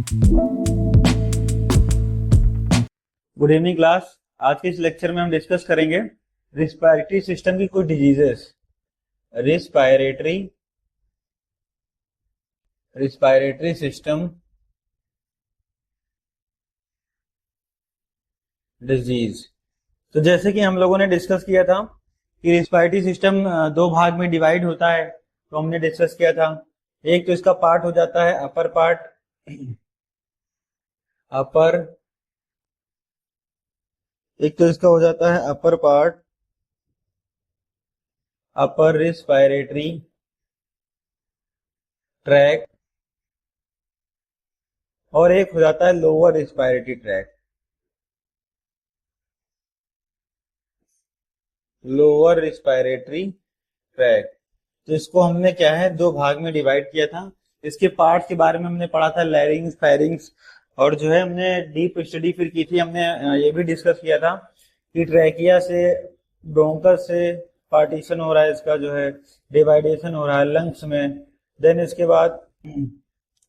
Good evening class. आज के इस लेक्चर में हम डिस्कस करेंगे रिस्पायरेटरी सिस्टम की कुछ डिजीजेस। Respiratory system disease. तो जैसे कि हम लोगों ने डिस्कस किया था कि रिस्पायरेटरी सिस्टम दो भाग में डिवाइड होता है। तो हमने डिस्कस किया था, एक तो इसका पार्ट हो जाता है अपर पार्ट, एक तो इसका हो जाता है upper part, upper respiratory track, और एक हो जाता है lower respiratory track. Lower respiratory track, तो इसको हमने क्या है दो भाग में डिवाइड किया था। इसके पार्ट्स के बारे में हमने पढ़ा था, लैरिंग्स, फेरिंग्स, और जो है हमने डीप स्टडी फिर की थी। हमने ये भी डिस्कस किया था कि ट्रैकिया से ब्रोंकस से पार्टीशन हो रहा है, इसका जो है डिवाइडेशन हो रहा है लंग्स में। देन इसके बाद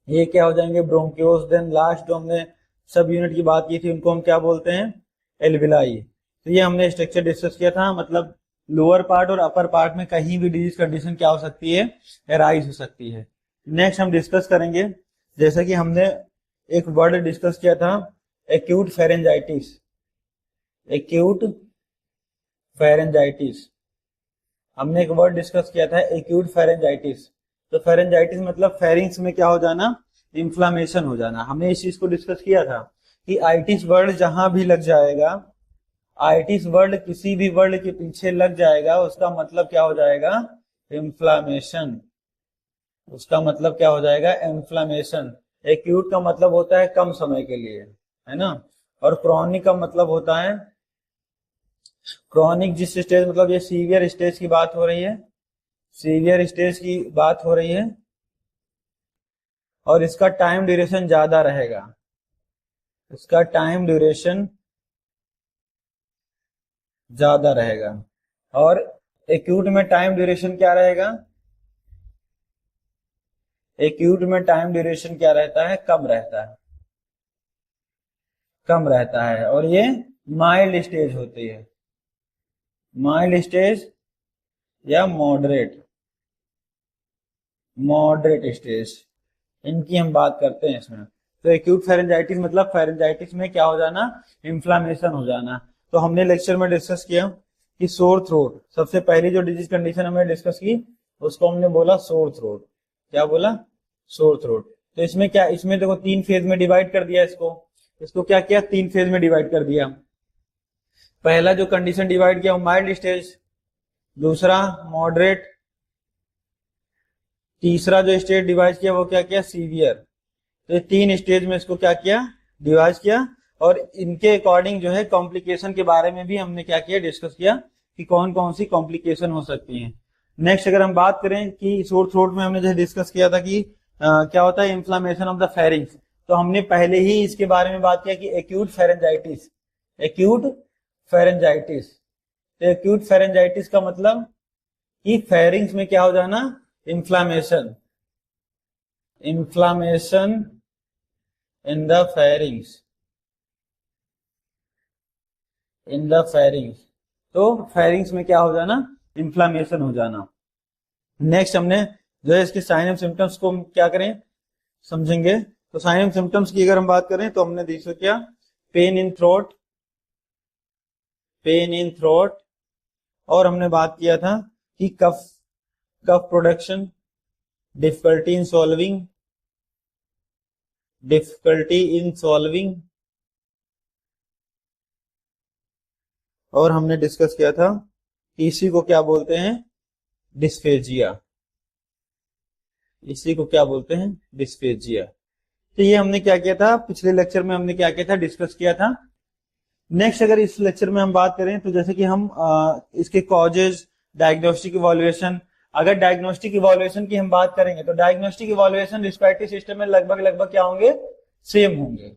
ये क्या हो जाएंगे ब्रोंक्योस। देन लास्ट जो हमने सब यूनिट की बात की थी उनको हम क्या बोलते हैं, एल्विलाई। तो ये हमने स्ट्रक्चर डिस्कस किया था, मतलब लोअर पार्ट और अपर पार्ट में कहीं भी डिजीज कंडीशन क्या हो सकती है, एराइज हो सकती है। नेक्स्ट हम डिस्कस करेंगे, जैसा कि हमने एक वर्ड डिस्कस किया था, एक्यूट फेरेंजाइटिस। एक्यूट फेरेंजाइटिस, हमने एक वर्ड डिस्कस किया था एक्यूट फेरेंजाइटिस। तो फेरेंजाइटिस मतलब फेरिंग्स में क्या हो जाना, इंफ्लामेशन हो जाना। हमने इस चीज को डिस्कस किया था कि आइटिस वर्ड जहां भी लग जाएगा, आइटिस वर्ड किसी भी वर्ड के पीछे लग जाएगा, उसका मतलब क्या हो जाएगा, इंफ्लामेशन। उसका मतलब क्या हो जाएगा, इंफ्लामेशन। एक्यूट का मतलब होता है कम समय के लिए, है ना, और क्रॉनिक का मतलब होता है, क्रॉनिक जिस स्टेज, मतलब ये सीवियर स्टेज की बात हो रही है, सीवियर स्टेज की बात हो रही है, और इसका टाइम ड्यूरेशन ज्यादा रहेगा। इसका टाइम ड्यूरेशन ज्यादा रहेगा। और एक्यूट में टाइम ड्यूरेशन क्या रहेगा, एक्यूट में टाइम ड्यूरेशन क्या रहता है, कम रहता है, कम रहता है। और ये माइल्ड स्टेज होती है, माइल्ड स्टेज या मॉडरेट, मॉडरेट स्टेज, इनकी हम बात करते हैं इसमें। तो एक्यूट फेरेंजाइटिस मतलब फेरेंजाइटिस में क्या हो जाना, इन्फ्लामेशन हो जाना। तो हमने लेक्चर में डिस्कस किया कि सोर थ्रोट, सबसे पहली जो डिजीज कंडीशन हमने डिस्कस की उसको हमने बोला सोर थ्रोट। क्या बोला, सोर थ्रोट। तो इसमें क्या, इसमें देखो तीन फेज में डिवाइड कर दिया इसको, इसको क्या किया, तीन फेज में डिवाइड कर दिया। पहला जो कंडीशन डिवाइड किया वो माइल्ड स्टेज, दूसरा मॉडरेट, तीसरा जो स्टेज डिवाइड किया वो क्या किया, सीवियर। तो तीन स्टेज में इसको क्या किया, डिवाइड किया। और इनके अकॉर्डिंग जो है कॉम्प्लिकेशन के बारे में भी हमने क्या किया, डिस्कस किया कि कौन कौन सी कॉम्प्लिकेशन हो सकती हैं। नेक्स्ट अगर हम बात करें कि सोर थ्रोट में हमने जो डिस्कस किया था कि क्या होता है, इन्फ्लामेशन ऑफ द फेरिंग्स। तो हमने पहले ही इसके बारे में बात किया कि एक्यूट फेरेंजाइटिस, एक्यूट फेरेंजाइटिस। तो एक्यूट फेरेंजाइटिस का मतलब कि फेरिंग्स में क्या हो जाना, inflammation, inflammation in the pharynx, in the pharynx. तो फेरिंग्स में क्या हो जाना, इन्फ्लामेशन हो जाना। नेक्स्ट हमने जो है इसके साइन एंड सिम्टम्स को क्या करें, समझेंगे। तो साइन एंड सिम्टम्स की अगर हम बात करें तो हमने देखो क्या, pain in throat, pain in throat, और हमने बात किया था कि cough, cough production, difficulty in swallowing, difficulty in swallowing, और हमने डिस्कस किया था कि इसी को क्या बोलते हैं, डिस्फेजिया। इसी को क्या बोलते हैं, डिस्फेजिया। तो ये हमने क्या किया था, पिछले लेक्चर में हमने क्या किया था, डिस्कस किया था। नेक्स्ट अगर इस लेक्चर में हम बात करें तो जैसे कि हम इसके कॉजेज, डायग्नोस्टिक इवैल्यूएशन, अगर डायग्नोस्टिक इवैल्यूएशन की हम बात करेंगे तो डायग्नोस्टिक इवैल्यूएशन रिस्पायरेटरी सिस्टम में लगभग लगभग क्या होंगे, सेम होंगे।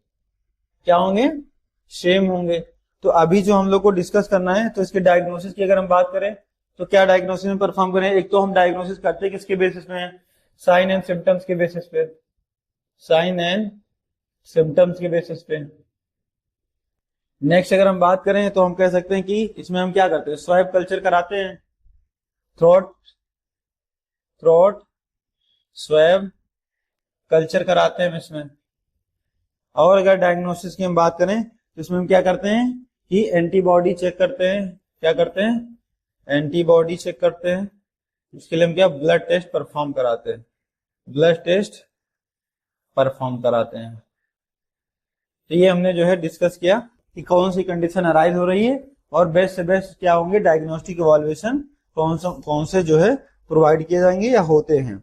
क्या होंगे, सेम होंगे। तो अभी जो हम लोग को डिस्कस करना है, तो इसके डायग्नोसिस की अगर हम बात करें तो क्या डायग्नोसिस में परफॉर्म करें, एक तो हम डायग्नोसिस करते हैं किसके बेसिस में, साइन एंड सिम्टम्स के बेसिस पे, साइन एंड सिम्टम्स के बेसिस पे। नेक्स्ट अगर हम बात करें तो हम कह सकते हैं कि इसमें हम क्या करते हैं, स्वैब कल्चर कराते हैं, थ्रोट स्वैब कल्चर कराते हैं इसमें। और अगर डायग्नोसिस की हम बात करें तो इसमें हम क्या करते हैं कि एंटीबॉडी चेक करते हैं। क्या करते हैं, एंटीबॉडी चेक करते हैं। इसके लिए हम क्या ब्लड टेस्ट परफॉर्म कराते हैं, ब्लड टेस्ट परफॉर्म कराते हैं। तो ये हमने जो है डिस्कस किया कि कौन सी कंडीशन अराइज हो रही है और बेस्ट से बेस्ट क्या होंगे डायग्नोस्टिक इवैल्यूएशन कौन से जो है प्रोवाइड किए जाएंगे या होते हैं।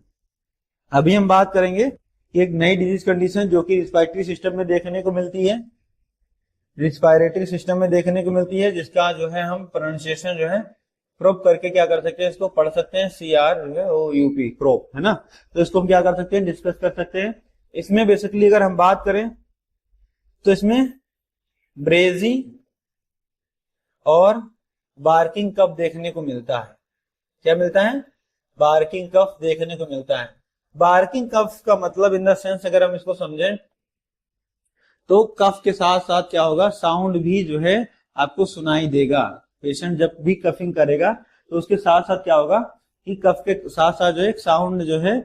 अभी हम बात करेंगे कि एक नई डिजीज कंडीशन जो कि रिस्पायरेटरी सिस्टम में देखने को मिलती है, रिस्पायरेटरी सिस्टम में देखने को मिलती है, जिसका जो है हम प्रोनाउंसिएशन जो है क्रोप करके क्या कर सकते हैं, इसको पढ़ सकते हैं, CROUP क्रोप, है ना। तो इसको हम क्या कर सकते हैं, डिस्कस कर सकते हैं। इसमें बेसिकली अगर हम बात करें तो इसमें ब्रेजी और बार्किंग कफ देखने को मिलता है। क्या मिलता है, बार्किंग कफ देखने को मिलता है। बार्किंग कफ का मतलब इन द सेंस अगर हम इसको समझें तो कफ के साथ साथ क्या होगा, साउंड भी जो है आपको सुनाई देगा। पेशेंट जब भी कफिंग करेगा तो उसके साथ साथ क्या होगा कि कफ के साथ साथ जो है एक साउंड जो है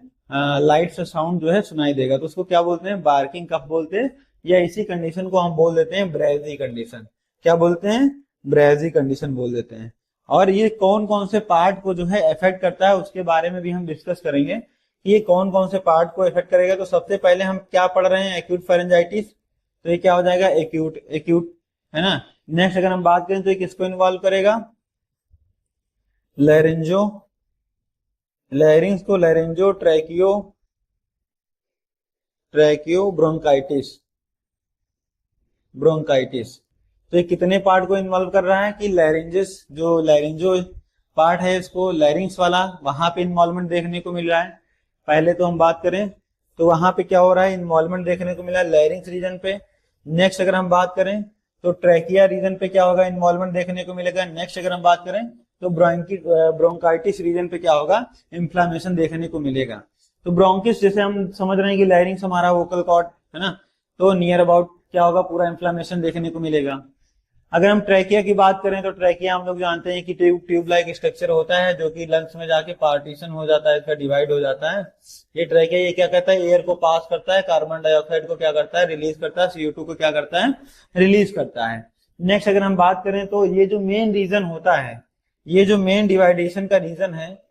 लाइट से साउंड जो है सुनाई देगा। तो उसको क्या बोलते हैं, बार्किंग कफ बोलते हैं, या इसी कंडीशन को हम बोल देते हैं ब्रेजी कंडीशन। क्या बोलते हैं, ब्रेजी कंडीशन बोल देते हैं। और ये कौन कौन से पार्ट को जो है इफेक्ट करता है उसके बारे में भी हम डिस्कस करेंगे कि ये कौन कौन से पार्ट को इफेक्ट करेगा। तो सबसे पहले हम क्या पढ़ रहे हैं, एक्यूट फेरेंजाइटिस। तो ये क्या हो जाएगा, एक्यूट, है ना। नेक्स्ट अगर हम बात करें तो ये किसको इन्वॉल्व करेगा, लैरिंजो, लैरिंग्स को, लैरिंजो ट्रैकियो ब्रोंकाइटिस। तो ये कितने पार्ट को इन्वॉल्व कर रहा है कि लैरिंजिस, जो लैरिंजो पार्ट है इसको लैरिंग्स वाला, वहां पे इन्वॉल्वमेंट देखने को मिल रहा है। पहले तो हम बात करें तो वहां पे क्या हो रहा है, इन्वॉल्वमेंट देखने को मिला लैरिंग्स रीजन पे। नेक्स्ट अगर हम बात करें तो ट्रैकिया रीजन पे क्या होगा, इन्वॉल्वमेंट देखने को मिलेगा। नेक्स्ट अगर हम बात करें तो ब्रोंकाइटिस रीजन पे क्या होगा, इन्फ्लामेशन देखने को मिलेगा। तो ब्रोंकिस जैसे हम समझ रहे हैं कि लैरिंग्स हमारा वोकल कॉर्ड है ना, तो नियर अबाउट क्या होगा, पूरा इन्फ्लामेशन देखने को मिलेगा। अगर हम ट्रैकिया की बात करें तो ट्रैकिया हम लोग जानते हैं कि ट्यूब लाइक स्ट्रक्चर होता है जो कि लंग्स में जाके पार्टीशन हो जाता है, इसका डिवाइड हो जाता है। ये ट्रैकिया ये क्या करता है, एयर को पास करता है, कार्बन डाइऑक्साइड को क्या करता है, रिलीज करता है, CO2 को क्या करता है, रिलीज करता है। नेक्स्ट अगर हम बात करें तो ये जो मेन रीजन होता है, ये जो मेन डिवाइडेशन का रीजन है,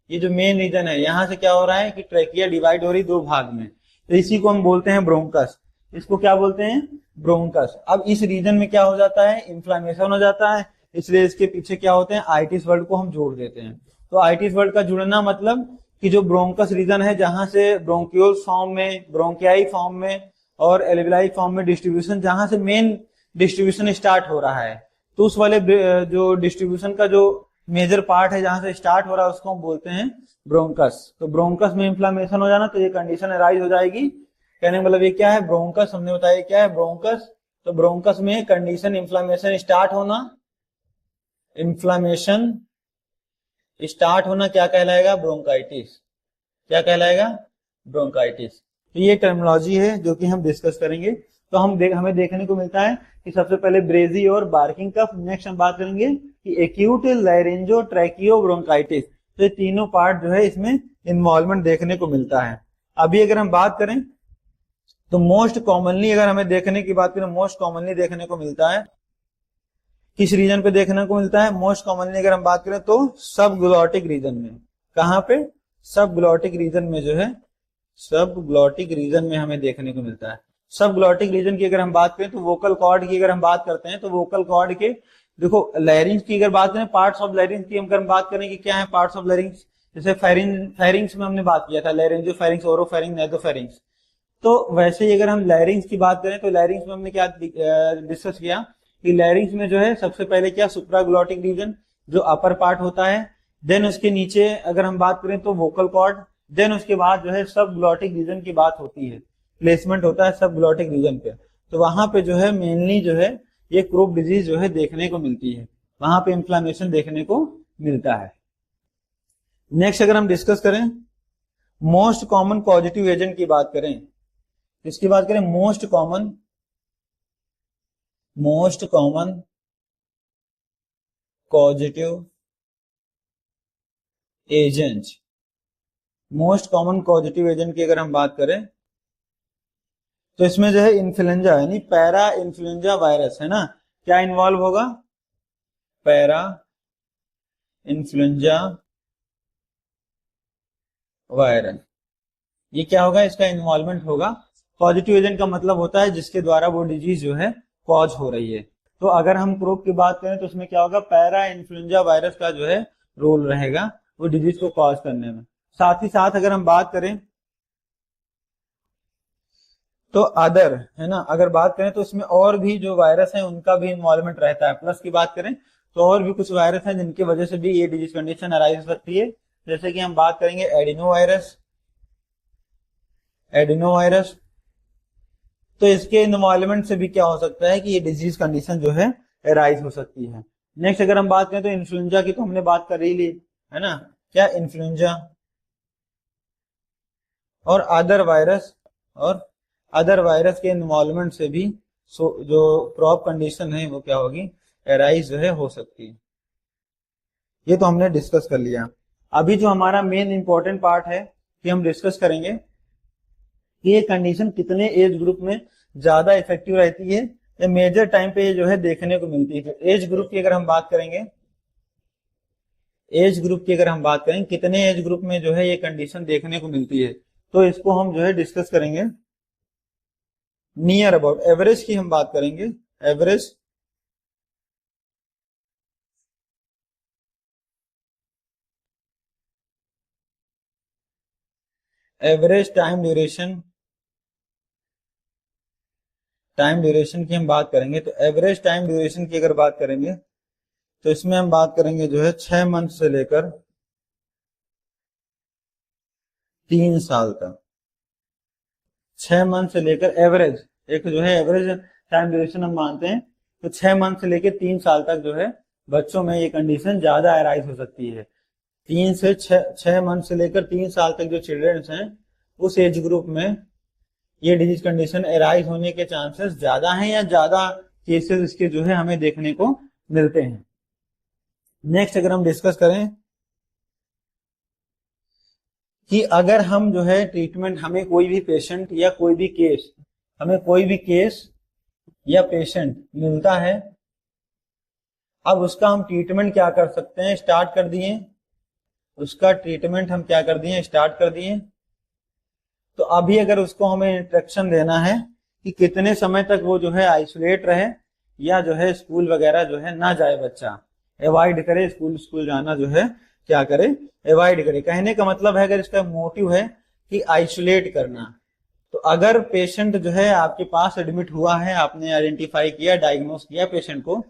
ये जो मेन रीजन है, यहां से क्या हो रहा है कि ट्रैकिया डिवाइड हो रही दो भाग में। तो इसी को हम बोलते हैं ब्रोंकस। इसको क्या बोलते हैं, ब्रोंकस। अब इस रीजन में क्या हो जाता है, इन्फ्लामेशन हो जाता है, इसलिए इसके पीछे क्या होते हैं, आइटिस वर्ड को हम जोड़ देते हैं। तो आइटिस वर्ड का जुड़ना मतलब कि जो ब्रोंकस रीजन है जहां से ब्रोंक्यूल्स फॉर्म में, ब्रोंकियाई फॉर्म में और एल्विलाई फॉर्म में डिस्ट्रीब्यूशन, जहां से मेन डिस्ट्रीब्यूशन स्टार्ट हो रहा है, तो उस वाले जो डिस्ट्रीब्यूशन का जो मेजर पार्ट है जहां से स्टार्ट हो रहा है उसको हम बोलते हैं ब्रोंकस। तो ब्रोंकस में इन्फ्लामेशन हो जाना तो ये कंडीशन अराइज हो जाएगी। कहने मतलब ये क्या है, ब्रोंकस, हमने बताया क्या है ब्रोंकस। तो ब्रोंकस में कंडीशन इन्फ्लामेशन स्टार्ट होना, इन्फ्लामेशन स्टार्ट होना क्या कहलाएगा, ब्रोंकाइटिस। क्या कहलाएगा, ब्रोंकाइटिस। तो ये टर्मिनोलॉजी है जो कि हम डिस्कस करेंगे। तो हमें देखने को मिलता है कि सबसे पहले ब्रेजी और बार्किंग कफ। नेक्स्ट हम बात करेंगे कि एक्यूट लैरिंजो ट्रैकियो ब्रोंकाइटिस। तो ये तीनों पार्ट जो है इसमें इन्वॉल्वमेंट देखने को मिलता है। अभी अगर हम बात करें तो मोस्ट कॉमनली अगर हमें देखने की बात करें, मोस्ट कॉमनली देखने को मिलता है किस रीजन पे देखने को मिलता है, मोस्ट कॉमनली अगर हम बात करें तो सब ग्लोटिक रीजन में। कहां पे, सब ग्लोटिक रीजन में जो है, सब ग्लोटिक रीजन में हमें देखने को मिलता है। सब ग्लोटिक रीजन की अगर हम बात करें तो वोकल कॉर्ड की अगर हम बात करते हैं तो वोकल कॉर्ड के देखो, लैरिंग्स की अगर बात करें, पार्ट्स ऑफ लैरिंग्स की अगर हम बात करें कि क्या है पार्ट्स ऑफ लैरिंग्स, जैसे फेरिंग्स में हमने बात किया था, लैरिंजो फेरिंग्स, ओरोफेरिंग, नेसोफेरिंग्स। तो वैसे ही अगर हम लैरिंग्स की बात करें तो लैरिंग्स में हमने क्या डिस्कस किया कि लैरिंग्स में जो है सबसे पहले क्या, सुप्राग्लोटिक रीजन जो अपर पार्ट होता है, देन उसके नीचे अगर हम बात करें तो वोकल कॉर्ड, देन उसके बाद जो है सब ग्लोटिक रीजन की बात होती है, प्लेसमेंट होता है सब ग्लोटिक रीजन पे। तो वहां पे जो है मेनली जो है ये क्रूप डिजीज जो है देखने को मिलती है, वहां पे इन्फ्लामेशन देखने को मिलता है। नेक्स्ट अगर हम डिस्कस करें मोस्ट कॉमन पॉजिटिव एजेंट की बात करें इसकी बात करें most common causative agent, most common causative agent की अगर हम बात करें तो इसमें जो है इन्फ्लुएंजा यानी पैरा इन्फ्लुएंजा वायरस है ना, क्या इन्वॉल्व होगा, पैरा इन्फ्लुएंजा वायरस, ये क्या होगा, इसका इन्वॉल्वमेंट होगा। पॉजिटिव एजेंट का मतलब होता है जिसके द्वारा वो डिजीज जो है कॉज हो रही है। तो अगर हम क्रोप की बात करें तो उसमें क्या होगा, पैरा इन्फ्लुएंजा वायरस का जो है रोल रहेगा वो डिजीज को कॉज करने में। साथ ही साथ अगर हम बात करें तो अदर है ना, अगर बात करें तो इसमें और भी जो वायरस है उनका भी इन्वॉल्वमेंट रहता है। प्लस की बात करें तो और भी कुछ वायरस है जिनकी वजह से भी ये डिजीज कंडीशन अराइज हो सकती है, जैसे कि हम बात करेंगे एडिनो वायरस, तो इसके इन्वॉल्वमेंट से भी क्या हो सकता है कि ये डिजीज कंडीशन जो है अराइज हो सकती है। नेक्स्ट अगर हम बात करें तो इन्फ्लुएंजा की तो हमने बात कर ही ली है ना, क्या इन्फ्लुएंजा और अदर वायरस के इन्वॉल्वमेंट से भी जो क्रॉप कंडीशन है वो क्या होगी, अराइज जो है हो सकती है। ये तो हमने डिस्कस कर लिया। अभी जो हमारा मेन इंपॉर्टेंट पार्ट है कि हम डिस्कस करेंगे कि ये कंडीशन कितने एज ग्रुप में ज्यादा इफेक्टिव रहती है या मेजर टाइम पे जो है देखने को मिलती है। एज ग्रुप की अगर हम बात करेंगे, कितने एज ग्रुप में जो है ये कंडीशन देखने को मिलती है, तो इसको हम जो है डिस्कस करेंगे नियर अबाउट। एवरेज की हम बात करेंगे, एवरेज टाइम ड्यूरेशन की हम बात करेंगे। तो एवरेज टाइम ड्यूरेशन की अगर बात करेंगे तो इसमें हम बात करेंगे जो है 6 मंथ से लेकर 3 साल तक। 6 मंथ से लेकर एवरेज, एक जो है एवरेज टाइम ड्यूरेशन हम मानते हैं, तो 6 मंथ से लेकर 3 साल तक जो है बच्चों में ये कंडीशन ज्यादा अराइज हो सकती है। 6 मंथ से लेकर 3 साल तक जो चिल्ड्रंस हैं उस एज ग्रुप में ये डिजीज कंडीशन अराइज होने के चांसेस ज्यादा हैं या ज्यादा केसेस इसके जो है हमें देखने को मिलते हैं। नेक्स्ट अगर हम डिस्कस करें कि अगर हम जो है ट्रीटमेंट, हमें कोई भी केस या पेशेंट मिलता है, अब उसका हम ट्रीटमेंट क्या कर सकते हैं, स्टार्ट कर दिए। तो अभी अगर उसको हमें इंस्ट्रक्शन देना है कि कितने समय तक वो जो है आइसोलेट रहे या जो है स्कूल वगैरह जो है ना जाए, बच्चा अवॉइड करे, स्कूल जाना जो है क्या करे, अवॉइड करे। कहने का मतलब है अगर इसका मोटिव है कि आइसोलेट करना, तो अगर पेशेंट जो है आपके पास एडमिट हुआ है, आपने आइडेंटिफाई किया, डायग्नोस किया पेशेंट को,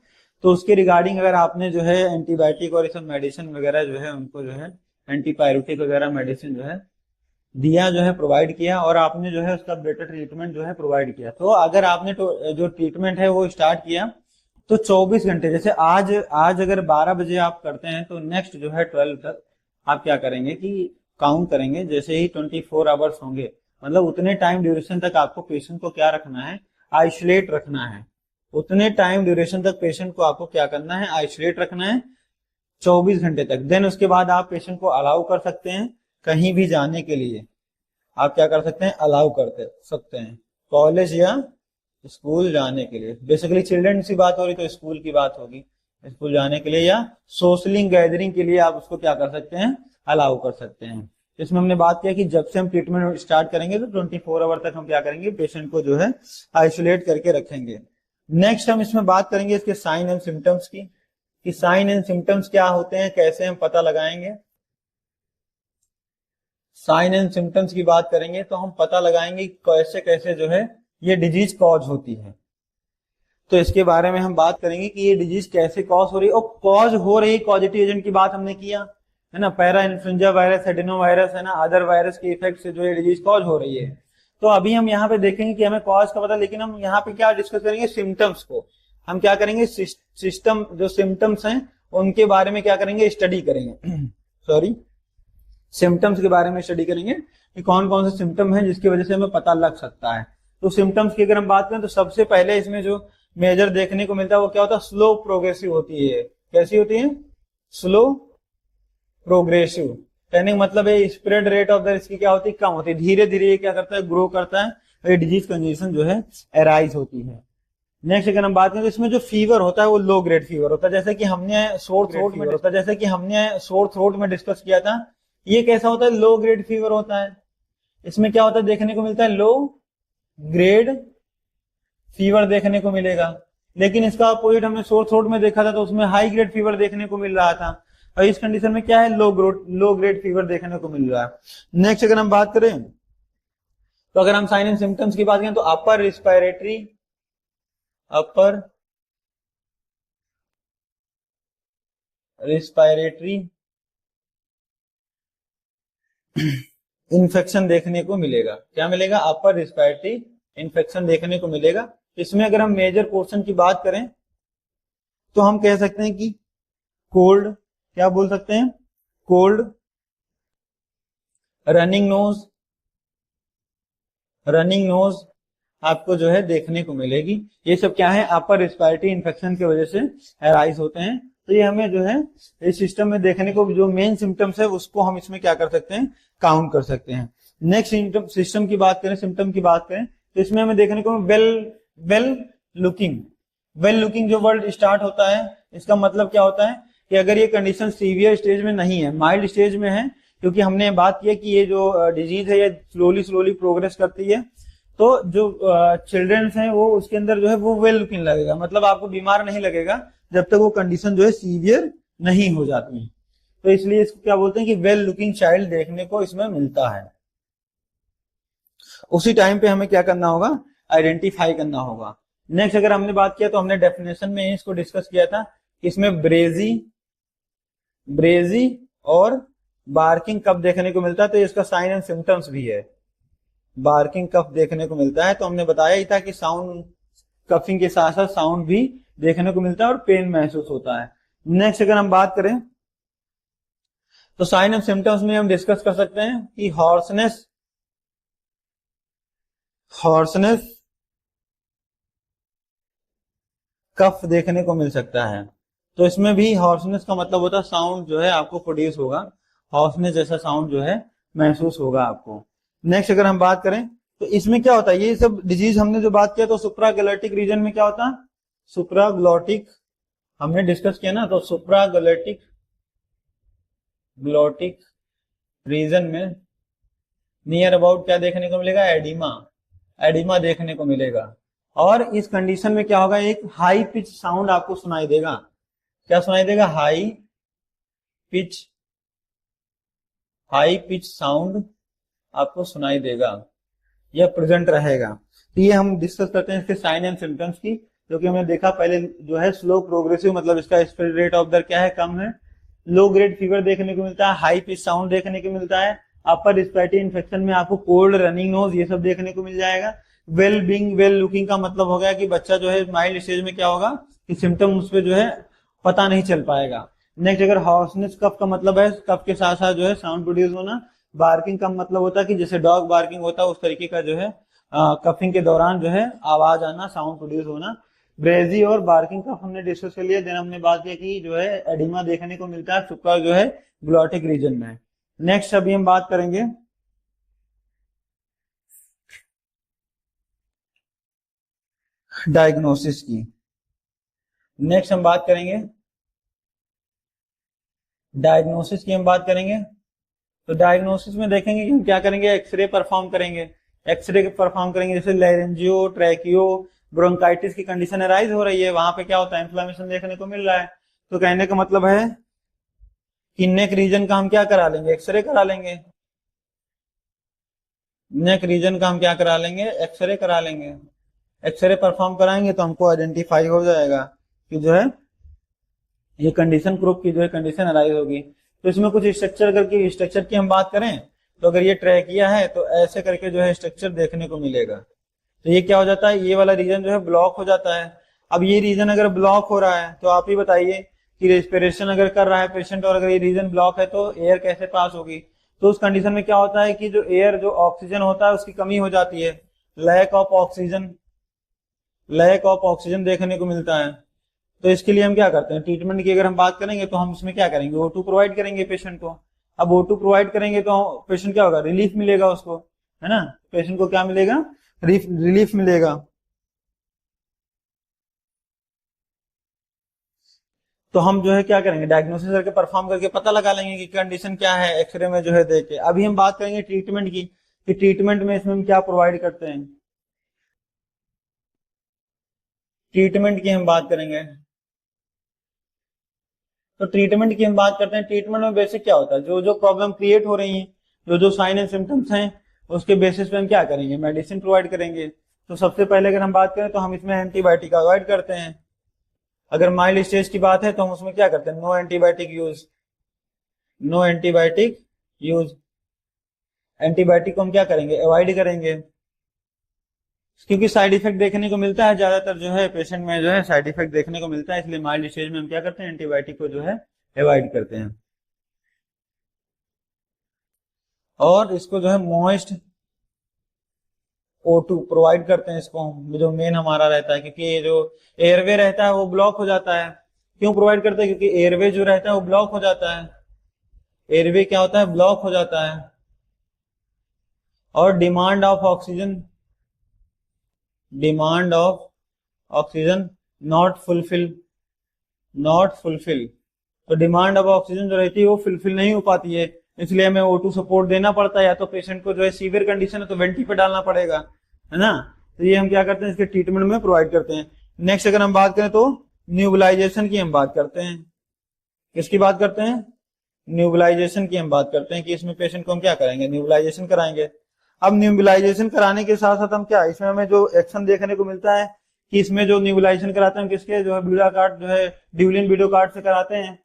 तो उसके रिगार्डिंग अगर आपने जो है एंटीबायोटिक और सब मेडिसिन वगैरह जो है उनको जो है एंटीपायरेटिक वगैरह मेडिसिन जो है दिया, जो है प्रोवाइड किया, और आपने जो है उसका बेटर ट्रीटमेंट जो है प्रोवाइड किया, तो अगर आपने जो ट्रीटमेंट है वो स्टार्ट किया तो 24 घंटे, जैसे आज अगर 12 बजे आप करते हैं तो नेक्स्ट जो है 12 तक आप क्या करेंगे कि काउंट करेंगे। जैसे ही 24 आवर्स होंगे, मतलब उतने टाइम ड्यूरेशन तक आपको पेशेंट को क्या रखना है, आइसोलेट रखना है। उतने टाइम ड्यूरेशन तक पेशेंट को आपको क्या करना है, आइसोलेट रखना है 24 घंटे तक। देन उसके बाद आप पेशेंट को अलाउ कर सकते हैं कहीं भी जाने के लिए, आप क्या कर सकते हैं, अलाउ कर सकते हैं कॉलेज या स्कूल जाने के लिए। बेसिकली चिल्ड्रन की बात हो रही तो स्कूल की बात होगी, स्कूल जाने के लिए या सोशलिंग गैदरिंग के लिए आप उसको क्या कर सकते हैं, अलाउ कर सकते हैं। इसमें हमने बात किया कि जब से हम ट्रीटमेंट स्टार्ट करेंगे तो 24 आवर तक हम क्या करेंगे, पेशेंट को जो है आइसोलेट करके रखेंगे। नेक्स्ट हम इसमें बात करेंगे इसके साइन एंड सिम्टम्स की, कि साइन एंड सिम्टम्स क्या होते हैं, कैसे हम पता लगाएंगे। साइन एंड सिम्टम्स की बात करेंगे तो हम पता लगाएंगे कैसे कैसे जो है ये डिजीज कॉज होती है। तो इसके बारे में हम बात करेंगे कि ये डिजीज कैसे कॉज हो रही है, और कॉज हो रही पॉजिटिव एजेंट की बात हमने किया है ना, para influenza virus, adeno virus है ना, अदर वायरस के इफेक्ट से जो ये डिजीज कॉज हो रही है। तो अभी हम यहाँ पे देखेंगे कि हमें कॉज का पता, लेकिन हम यहाँ पे क्या डिस्कस करेंगे, सिम्टम्स को हम क्या करेंगे, सिस्टम जो सिम्टम्स हैं उनके बारे में क्या करेंगे, स्टडी करेंगे सिम्टम्स के बारे में स्टडी करेंगे कि कौन कौन से सिम्टम है जिसकी वजह से हमें पता लग सकता है। तो सिम्टम्स की अगर हम बात करें तो सबसे पहले इसमें जो मेजर देखने को मिलता है वो क्या होता है, स्लो प्रोग्रेसिव होती है। कैसी होती है? Slow progressive. कहने का मतलब है स्प्रेड रेट ऑफ द इसकी क्या होती है, कम होती है, धीरे धीरे ये क्या करता है, ग्रो करता है, और ये डिजीज कंडीशन जो है एराइज होती है। नेक्स्ट अगर हम बात करें तो इसमें जो फीवर होता है वो लो ग्रेड फीवर होता है, जैसे कि हमने सोर थ्रोट में डिस्कस किया था। ये कैसा होता है, लो ग्रेड फीवर होता है। इसमें क्या होता है, देखने को मिलता है लो ग्रेड फीवर देखने को मिलेगा। लेकिन इसका अपोजिट हमने सोर थ्रोट में देखा था तो उसमें हाई ग्रेड फीवर देखने को मिल रहा था, और इस कंडीशन में क्या है, लो ग्रेड फीवर देखने को मिल रहा है। नेक्स्ट अगर हम बात करें तो अगर हम साइन एंड सिम्टम्स की बात करें तो अपर रिस्पायरेटरी इन्फेक्शन देखने को मिलेगा। क्या मिलेगा? अपर रिस्पायरेटरी इन्फेक्शन देखने को मिलेगा। इसमें अगर हम मेजर पोर्शन की बात करें तो हम कह सकते हैं कि कोल्ड, क्या बोल सकते हैं, कोल्ड, रनिंग नोज आपको जो है देखने को मिलेगी। ये सब क्या है, अपर रिस्पायरेटरी इन्फेक्शन की वजह से एराइज होते हैं। तो ये हमें जो है इस सिस्टम में देखने को जो मेन सिम्टम्स है उसको हम इसमें क्या कर सकते हैं, काउंट कर सकते हैं। नेक्स्ट सिस्टम की बात करें, सिम्टम की बात करें तो इसमें हमें देखने को वेल लुकिंग जो वर्ड स्टार्ट होता है, इसका मतलब क्या होता है कि अगर ये कंडीशन सीवियर स्टेज में नहीं है, माइल्ड स्टेज में है, क्योंकि हमने बात किया कि ये जो डिजीज है ये स्लोली प्रोग्रेस करती है, तो जो चिल्ड्रंस हैं वो उसके अंदर जो है वो वेल लुकिंग लगेगा, मतलब आपको बीमार नहीं लगेगा जब तक वो कंडीशन जो है सीवियर नहीं हो जाती है। तो इसलिए इसको क्या बोलते हैं कि वेल लुकिंग चाइल्ड देखने को इसमें मिलता है। उसी टाइम पे हमें क्या करना होगा, आइडेंटिफाई करना होगा। नेक्स्ट अगर हमने बात किया तो हमने डेफिनेशन में इसको डिस्कस किया था, इसमें ब्रेजी और बार्किंग कफ देखने को मिलता है, तो इसका साइन एंड सिम्टम्स भी है, बार्किंग कफ देखने को मिलता है। तो हमने बताया ही था कि साउंड, कफिंग के साथ साथ साउंड भी देखने को मिलता है और पेन महसूस होता है। नेक्स्ट अगर हम बात करें तो साइन एंड सिम्टम्स में हम डिस्कस कर सकते हैं कि हॉर्सनेस कफ देखने को मिल सकता है। तो इसमें भी हॉर्सनेस का मतलब होता है साउंड जो है आपको प्रोड्यूस होगा, हॉर्सनेस जैसा साउंड जो है महसूस होगा आपको। नेक्स्ट अगर हम बात करें तो इसमें क्या होता है, ये सब डिजीज हमने जो बात किया तो सुप्राग्लैटिक रीजन में क्या होता है, सुप्राग्लॉटिक हमने डिस्कस किया ना, तो सुप्राग्लैटिक रीजन में नियर अबाउट क्या देखने को मिलेगा, एडिमा देखने को मिलेगा। और इस कंडीशन में क्या होगा, एक हाई पिच साउंड आपको सुनाई देगा। क्या सुनाई देगा? हाई पिच साउंड आपको सुनाई देगा, यह प्रेजेंट रहेगा। तो ये हम डिस्कस करते हैं इसके साइन एंड सिम्टम्स की, जो कि हमने देखा पहले जो है स्लो प्रोग्रेसिव, मतलब इसका स्प्रेड रेट ऑफ द क्या है, कम है, लो ग्रेड फीवर देखने को मिलता है, हाई पिच साउंड देखने को मिलता है, अपर रिस्पिरेटरी इन्फेक्शन में आपको कोल्ड, रनिंग नोज ये सब देखने को मिल जाएगा। वेल लुकिंग का मतलब हो गया कि बच्चा जो है माइल्ड स्टेज में क्या होगा कि सिम्टम उस पर जो है पता नहीं चल पाएगा। नेक्स्ट अगर हॉर्सनेस कफ का मतलब है कफ के साथ साथ जो है साउंड प्रोड्यूस होना। बार्किंग का मतलब होता है कि जैसे डॉग बार्किंग होता है उस तरीके का जो है कफिंग के दौरान जो है आवाज आना, साउंड प्रोड्यूस होना। ब्रेजी और बार्किंग कफ हमने डिस्कस कर लिया। देन हमने बात किया कि जो है एडिमा देखने को मिलता है सुप्रा जो है ग्लॉटिक रीजन में। नेक्स्ट अभी हम बात करेंगे डायग्नोसिस की। नेक्स्ट हम बात करेंगे तो डायग्नोसिस में देखेंगे कि हम क्या करेंगे, एक्सरे परफॉर्म करेंगे। जैसे लैरेंजियो, ट्रैकियो, ब्रोंकाइटिस की कंडीशन अराइज हो रही है, वहां पे क्या होता है, इन्फ्लेमेशन देखने को मिल रहा है। तो कहने का मतलब है कि नेक रीजन का हम क्या करा लेंगे, एक्सरे करा लेंगे। नेक रीजन का हम क्या करा लेंगे, एक्सरे करा लेंगे। एक्सरे परफॉर्म कराएंगे तो हमको आइडेंटिफाई हो जाएगा कि जो है ये कंडीशन ग्रुप की जो है कंडीशन अराइज होगी। तो इसमें कुछ स्ट्रक्चर की हम बात करें तो अगर ये ट्रैकिया है तो ऐसे करके जो है स्ट्रक्चर देखने को मिलेगा। तो ये क्या हो जाता है, ये वाला रीजन जो है ब्लॉक हो जाता है। अब ये रीजन अगर ब्लॉक हो रहा है तो आप ही बताइए कि रेस्पिरेशन अगर कर रहा है पेशेंट और अगर ये रीजन ब्लॉक है तो एयर कैसे पास होगी। तो उस कंडीशन में क्या होता है कि जो एयर जो ऑक्सीजन होता है उसकी कमी हो जाती है। Lack of oxygen, lack of oxygen देखने को मिलता है। तो इसके लिए हम क्या करते हैं, ट्रीटमेंट की अगर हम बात करेंगे तो हम इसमें क्या करेंगे, O2 प्रोवाइड करेंगे पेशेंट को। अब O2 प्रोवाइड करेंगे तो पेशेंट क्या होगा, रिलीफ मिलेगा उसको, है ना, पेशेंट को क्या मिलेगा, रिलीफ मिलेगा। तो हम जो है क्या करेंगे, डायग्नोसिस करके परफॉर्म करके पता लगा लेंगे कि कंडीशन क्या है, एक्सरे में जो है देख के। अभी हम बात करेंगे ट्रीटमेंट की, कि ट्रीटमेंट में इसमें हम क्या प्रोवाइड करते हैं। ट्रीटमेंट की हम बात करेंगे, तो ट्रीटमेंट की हम बात करते हैं। ट्रीटमेंट में बेसिक क्या होता है, जो जो प्रॉब्लम क्रिएट हो रही है, जो जो साइन एंड सिम्टम्स हैं, उसके बेसिस पे हम क्या करेंगे, मेडिसिन प्रोवाइड करेंगे। तो सबसे पहले अगर हम बात करें तो हम इसमें एंटीबायोटिक अवॉइड करते हैं। अगर माइल्ड स्टेज की बात है तो हम उसमें क्या करते हैं, no antibiotic use, no antibiotic use. Antibiotic को हम क्या करेंगे, अवॉइड करेंगे, क्योंकि साइड इफेक्ट देखने को मिलता है, ज्यादातर जो है पेशेंट में जो है साइड इफेक्ट देखने को मिलता है, इसलिए माइल्ड स्टेज में हम क्या करते हैं, एंटीबायोटिक को जो है अवॉइड करते हैं। और इसको जो है मॉइस्ट O2 प्रोवाइड करते हैं इसको, जो मेन हमारा रहता है, क्योंकि ये जो एयरवे रहता है वो ब्लॉक हो जाता है। क्यों प्रोवाइड करते हैं, क्योंकि एयरवे जो रहता है वो ब्लॉक हो जाता है, एयरवे क्या होता है, ब्लॉक हो जाता है। और demand of oxygen, demand of oxygen not fulfil, not fulfil. तो डिमांड ऑफ ऑक्सीजन जो रहती है वो फुलफिल नहीं हो पाती है, इसलिए हमें O2 सपोर्ट देना पड़ता है। या तो पेशेंट को जो है सीवियर कंडीशन है तो वेंटी पे डालना पड़ेगा, है ना। तो ये हम क्या करते हैं, इसके ट्रीटमेंट में प्रोवाइड करते हैं। नेक्स्ट अगर हम बात करें तो न्यूबलाइजेशन की हम बात करते हैं। किसकी बात करते हैं, न्यूबलाइजेशन की हम बात करते हैं, कि इसमें पेशेंट को हम क्या करेंगे, न्यूबलाइजेशन कराएंगे। अब न्यूबलाइजेशन कराने के साथ साथ हम क्या, इसमें हमें जो एक्शन देखने को मिलता है कि इसमें जो न्यूबलाइजेशन कराते हैं किसके, जो है ब्यूडा कार्ड, जो है ड्यूलिन वीडियो कार्ड से कराते हैं।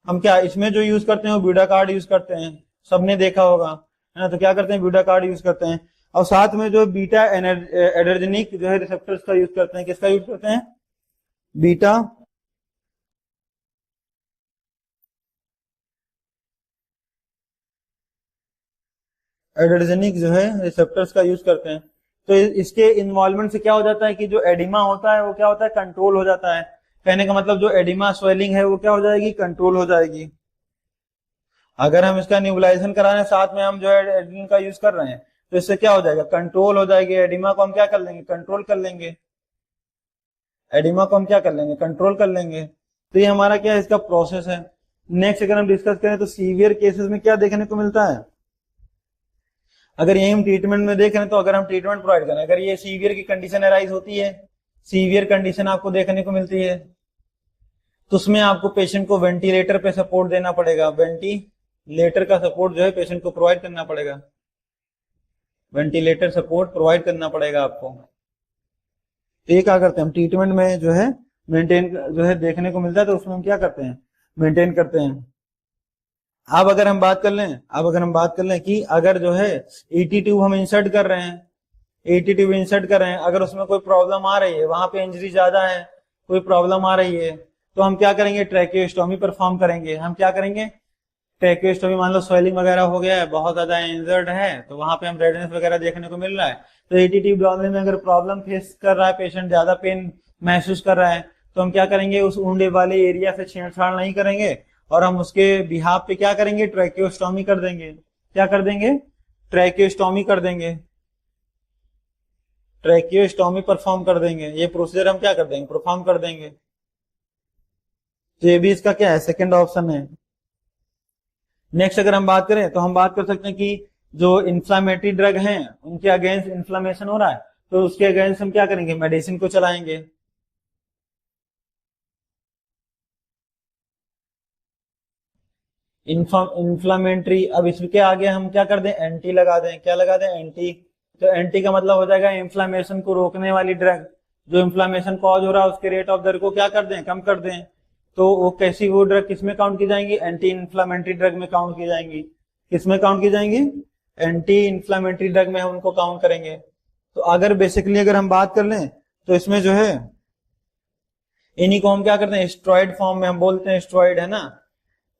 हम क्या इसमें जो यूज करते हैं वो ब्यूडा कार्ड यूज करते हैं, सबने देखा होगा, है ना। तो क्या करते हैं, ब्यूडा कार्ड यूज करते हैं। और साथ में जो बीटा एडर्जेनिक जो है रिसेप्टर्स का यूज करते हैं। किसका यूज करते हैं, बीटा एडर्जेनिक जो है रिसेप्टर्स का यूज करते हैं। तो इसके इन्वॉल्वमेंट से क्या हो जाता है कि जो एडिमा होता है वो क्या होता है, कंट्रोल हो जाता है। कहने का मतलब जो एडिमा स्वेलिंग है वो क्या हो जाएगी, कंट्रोल हो जाएगी। अगर हम इसका न्यूबलाइजेशन करा रहे हैं, साथ में हम जो है एड्रेनलिन का यूज कर रहे हैं, तो इससे क्या हो जाएगा, कंट्रोल हो जाएगी। एडिमा को हम क्या कर लेंगे, कंट्रोल कर लेंगे। एडिमा को हम क्या कर लेंगे, कंट्रोल कर लेंगे। तो ये हमारा क्या है, इसका प्रोसेस है। नेक्स्ट अगर हम डिस्कस करें तो सीवियर केसेस में क्या देखने को मिलता है। अगर यही हम ट्रीटमेंट में देख रहे हैं, तो अगर हम ट्रीटमेंट प्रोवाइड करें, अगर ये सीवियर की कंडीशन अराइज होती है, सीवियर कंडीशन आपको देखने को मिलती है, तो उसमें आपको पेशेंट को वेंटिलेटर पे सपोर्ट देना पड़ेगा। वेंटिलेटर का सपोर्ट जो है पेशेंट को प्रोवाइड करना पड़ेगा, वेंटिलेटर सपोर्ट प्रोवाइड करना पड़ेगा आपको। तो ये क्या करते हैं हम ट्रीटमेंट में जो है मेंटेन जो है देखने को मिलता है, तो उसमें हम क्या करते हैं, मेंटेन करते हैं। अब अगर हम बात कर लें कि अगर जो है ईटी ट्यूब हम इंसर्ट कर रहे हैं, ईटी ट्यूब इंसर्ट कर रहे हैं, अगर उसमें कोई प्रॉब्लम आ रही है, वहां पे इंजरी ज्यादा है, कोई प्रॉब्लम आ रही है, तो हम क्या करेंगे, ट्रैकियोस्टोमी परफॉर्म करेंगे। हम क्या करेंगे, ट्रैकियोस्टोमी, मान लो स्वेलिंग वगैरह हो गया है, बहुत ज्यादा इंजर्ड है, तो वहां पे हम रेडनेस वगैरह देखने को मिल रहा है, तो ईटी ट्यूब डालने में अगर प्रॉब्लम फेस कर रहा है पेशेंट, ज्यादा पेन महसूस कर रहा है, तो हम क्या करेंगे, उस ऊंडे वाले एरिया से छेड़छाड़ नहीं करेंगे, और हम उसके बिहाफ पे क्या करेंगे, ट्रैकियोस्टोमी कर देंगे। क्या कर देंगे, ट्रैकियोस्टोमी कर देंगे, ट्रैकियोस्टोमी परफॉर्म कर देंगे। ये प्रोसीजर हम क्या कर देंगे, परफॉर्म कर देंगे। तो ये भी इसका क्या है, सेकंड ऑप्शन है। नेक्स्ट अगर हम बात करें तो हम बात कर सकते हैं कि जो इंफ्लामेटरी ड्रग हैं उनके अगेंस्ट इन्फ्लामेशन हो रहा है, तो उसके अगेंस्ट हम क्या करेंगे, मेडिसिन को चलाएंगे। इन्फ्लामेटरी, अब इसके आगे हम क्या कर दें, एंटी लगा दें। क्या लगा दें, एंटी। तो एंटी का मतलब हो जाएगा इन्फ्लामेशन को रोकने वाली ड्रग। जो इन्फ्लामेशन कॉज हो रहा है उसके रेट ऑफ दर को क्या कर दें, कम कर दें। तो वो कैसी, वो ड्रग किसमें काउंट की जाएंगी, एंटी इन्फ्लामेटरी ड्रग में काउंट की जाएंगी। किसमें काउंट की जाएंगी, एंटी इन्फ्लामेटरी ड्रग में हम उनको काउंट करेंगे। तो अगर बेसिकली अगर हम बात कर लें तो इसमें जो है इन्हीं को हम क्या करते हैं, स्टेरॉइड फॉर्म में हम बोलते हैं, स्टेरॉइड है ना,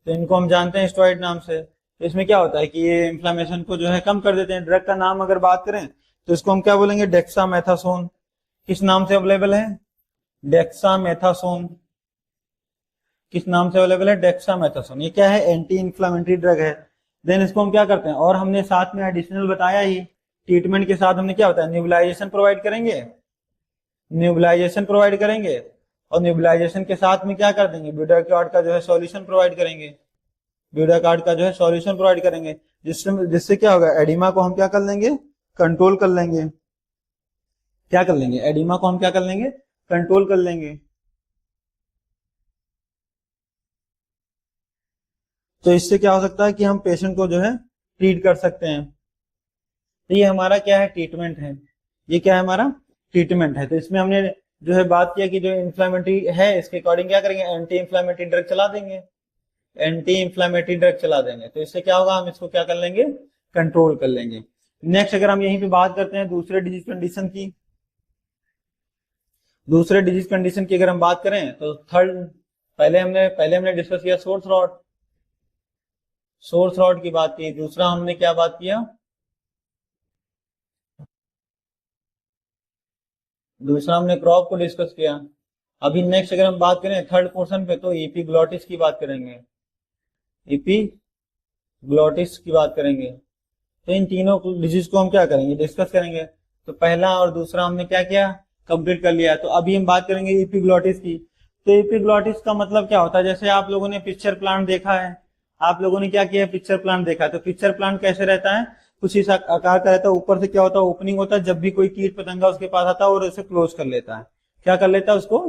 तो इनको हम जानते हैं स्टेरॉइड नाम से। तो इसमें क्या होता है कि ये इन्फ्लामेशन को जो है कम कर देते हैं। ड्रग का नाम अगर बात करें तो इसको हम क्या बोलेंगे, डेक्सामेथासोन। किस नाम से अवेलेबल है, डेक्सामेथासोन। किस नाम से अवेलेबल है, डेक्सामेथासोन। ये क्या है, एंटी इंफ्लेमेटरी ड्रग है। देन इसको हम क्या करते हैं, और हमने साथ में एडिशनल बताया ही, ट्रीटमेंट के साथ हमने क्या बताया, न्यूबलाइजेशन प्रोवाइड करेंगे, न्यूबलाइजेशन प्रोवाइड करेंगे, और न्यूबलाइजेशन के साथ में क्या कर देंगे, ब्यूटाकार्ड का जो है सॉल्यूशन प्रोवाइड करेंगे, ब्यूटाकार्ड का जो है सॉल्यूशन प्रोवाइड करेंगे, जिससे क्या होगा, एडिमा को हम क्या कर लेंगे, कंट्रोल कर लेंगे। क्या कर लेंगे, एडिमा को हम क्या कर लेंगे, कंट्रोल कर लेंगे। तो इससे क्या हो सकता है कि हम पेशेंट को जो है ट्रीट कर सकते हैं। तो ये हमारा क्या है, ट्रीटमेंट है। ये क्या है, हमारा ट्रीटमेंट है। तो इसमें हमने जो है बात किया कि जो इन्फ्लेमेटरी है इसके अकॉर्डिंग क्या करेंगे, एंटी इन्फ्लेमेटरी ड्रग चला देंगे, एंटी इन्फ्लेमेटरी ड्रग चला देंगे। तो इससे क्या होगा, हम इसको क्या कर लेंगे, कंट्रोल कर लेंगे। नेक्स्ट अगर हम यहीं पे बात करते हैं दूसरे डिजीज कंडीशन की, दूसरे डिजीज कंडीशन की अगर हम बात करें तो थर्ड, पहले हमने डिस्कस किया सोर थ्रॉट, सोर थ्रॉट की बात की। दूसरा हमने क्या बात किया, दूसरा हमने क्रॉप को डिस्कस किया। अभी नेक्स्ट अगर हम बात करें थर्ड पोर्शन पे तो एपीग्लॉटिस की बात करेंगे, एपीग्लॉटिस की बात करेंगे। तो इन तीनों डिजीज को हम क्या करेंगे, डिस्कस करेंगे। तो पहला और दूसरा हमने क्या किया, कंप्लीट कर लिया। तो अभी हम बात करेंगे एपीग्लॉटिस की। तो एपीग्लॉटिस का मतलब क्या होता है, जैसे आप लोगों ने पिक्चर प्लांट देखा है, आप लोगों ने क्या किया, पिक्चर प्लांट देखा है। तो पिक्चर प्लांट कैसे रहता है, कुछ इस आकार का रहता है, ऊपर से क्या होता है, ओपनिंग होता है, जब भी कोई कीट पतंगा उसके पास आता है और उसे क्लोज कर लेता है। क्या कर लेता है, उसको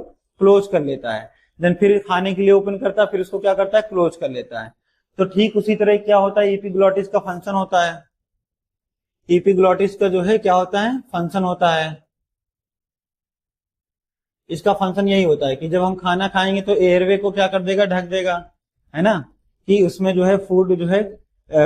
क्लोज कर लेता है। देन फिर खाने के लिए ओपन करता है, फिर उसको क्या करता है, क्लोज कर लेता है। तो ठीक उसी तरह क्या होता है, एपीग्लॉटिस का फंक्शन होता है। एपीग्लॉटिस का जो है क्या होता है, फंक्शन होता है। इसका फंक्शन यही होता है कि जब हम खाना खाएंगे तो एयरवे को क्या कर देगा, ढक देगा, है ना, कि उसमें जो है फूड जो है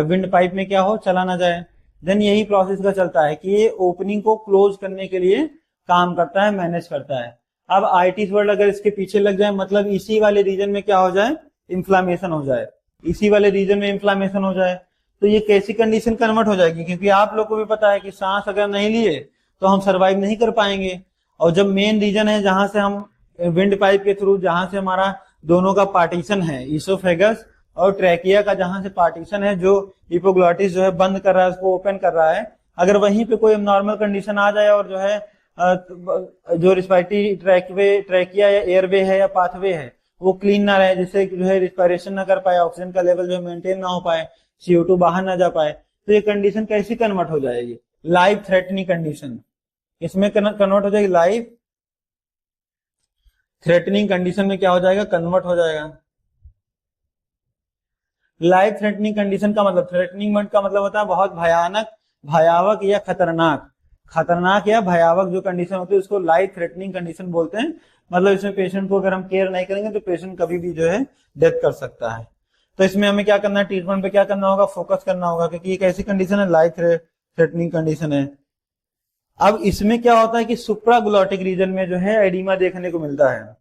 विंड पाइप में क्या हो, चला ना जाए। देन यही प्रोसेस का चलता है कि ये ओपनिंग को क्लोज करने के लिए काम करता है, मैनेज करता है। अब आईटी वर्ड अगर इसके पीछे लग जाए, मतलब इसी वाले रीजन में क्या हो जाए, इन्फ्लामेशन हो जाए, इसी वाले रीजन में इन्फ्लामेशन हो जाए, तो ये कैसी कंडीशन कन्वर्ट हो जाएगी, क्योंकि आप लोग को भी पता है कि सांस अगर नहीं लिए तो हम सर्वाइव नहीं कर पाएंगे। और जब मेन रीजन है जहां से हम विंड पाइप के थ्रू, जहां से हमारा दोनों का पार्टीशन है, ईसोफेगस और ट्रैकिया का जहां से पार्टीशन है, जो हिपोग्लॉटिस जो है बंद कर रहा है, उसको ओपन कर रहा है, अगर वहीं पे कोई नॉर्मल कंडीशन आ जाए और जो है जो रिस्पायरेटरी ट्रैकिया या एयरवे है या पाथवे है वो क्लीन ना रहे, जिससे जो है रिस्पायरेशन ना कर पाए, ऑक्सीजन का लेवल जो है मेंटेन ना हो पाए, CO2 बाहर ना जा पाए, तो ये कंडीशन कैसी कन्वर्ट हो जाएगी, लाइफ थ्रेटनिंग कंडीशन। इसमें कन्वर्ट हो जाएगी, लाइफ थ्रेटनिंग कंडीशन में क्या हो जाएगा, कन्वर्ट हो जाएगा। लाइफ थ्रेटनिंग कंडीशन का मतलब, थ्रेटनिंग वर्ड का मतलब होता है बहुत भयानक, भयावक या खतरनाक, खतरनाक या भयावक जो कंडीशन होती है उसको लाइफ थ्रेटनिंग कंडीशन बोलते हैं। मतलब इसमें पेशेंट को अगर हम केयर नहीं करेंगे तो पेशेंट कभी भी जो है डेथ कर सकता है। तो इसमें हमें क्या करना है, ट्रीटमेंट पे क्या करना होगा, फोकस करना होगा, क्योंकि एक ऐसी कंडीशन है, लाइफ थ्रेटनिंग कंडीशन है। अब इसमें क्या होता है कि सुप्राग्लोटिक रीजन में जो है एडिमा देखने को मिलता है।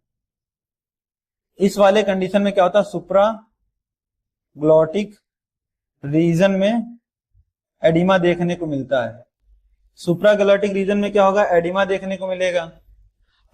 इस वाले कंडीशन में क्या होता है, सुप्राग्लोटिक रीजन में एडिमा देखने को मिलता है। सुप्राग्लोटिक रीजन में क्या होगा, एडिमा देखने को मिलेगा।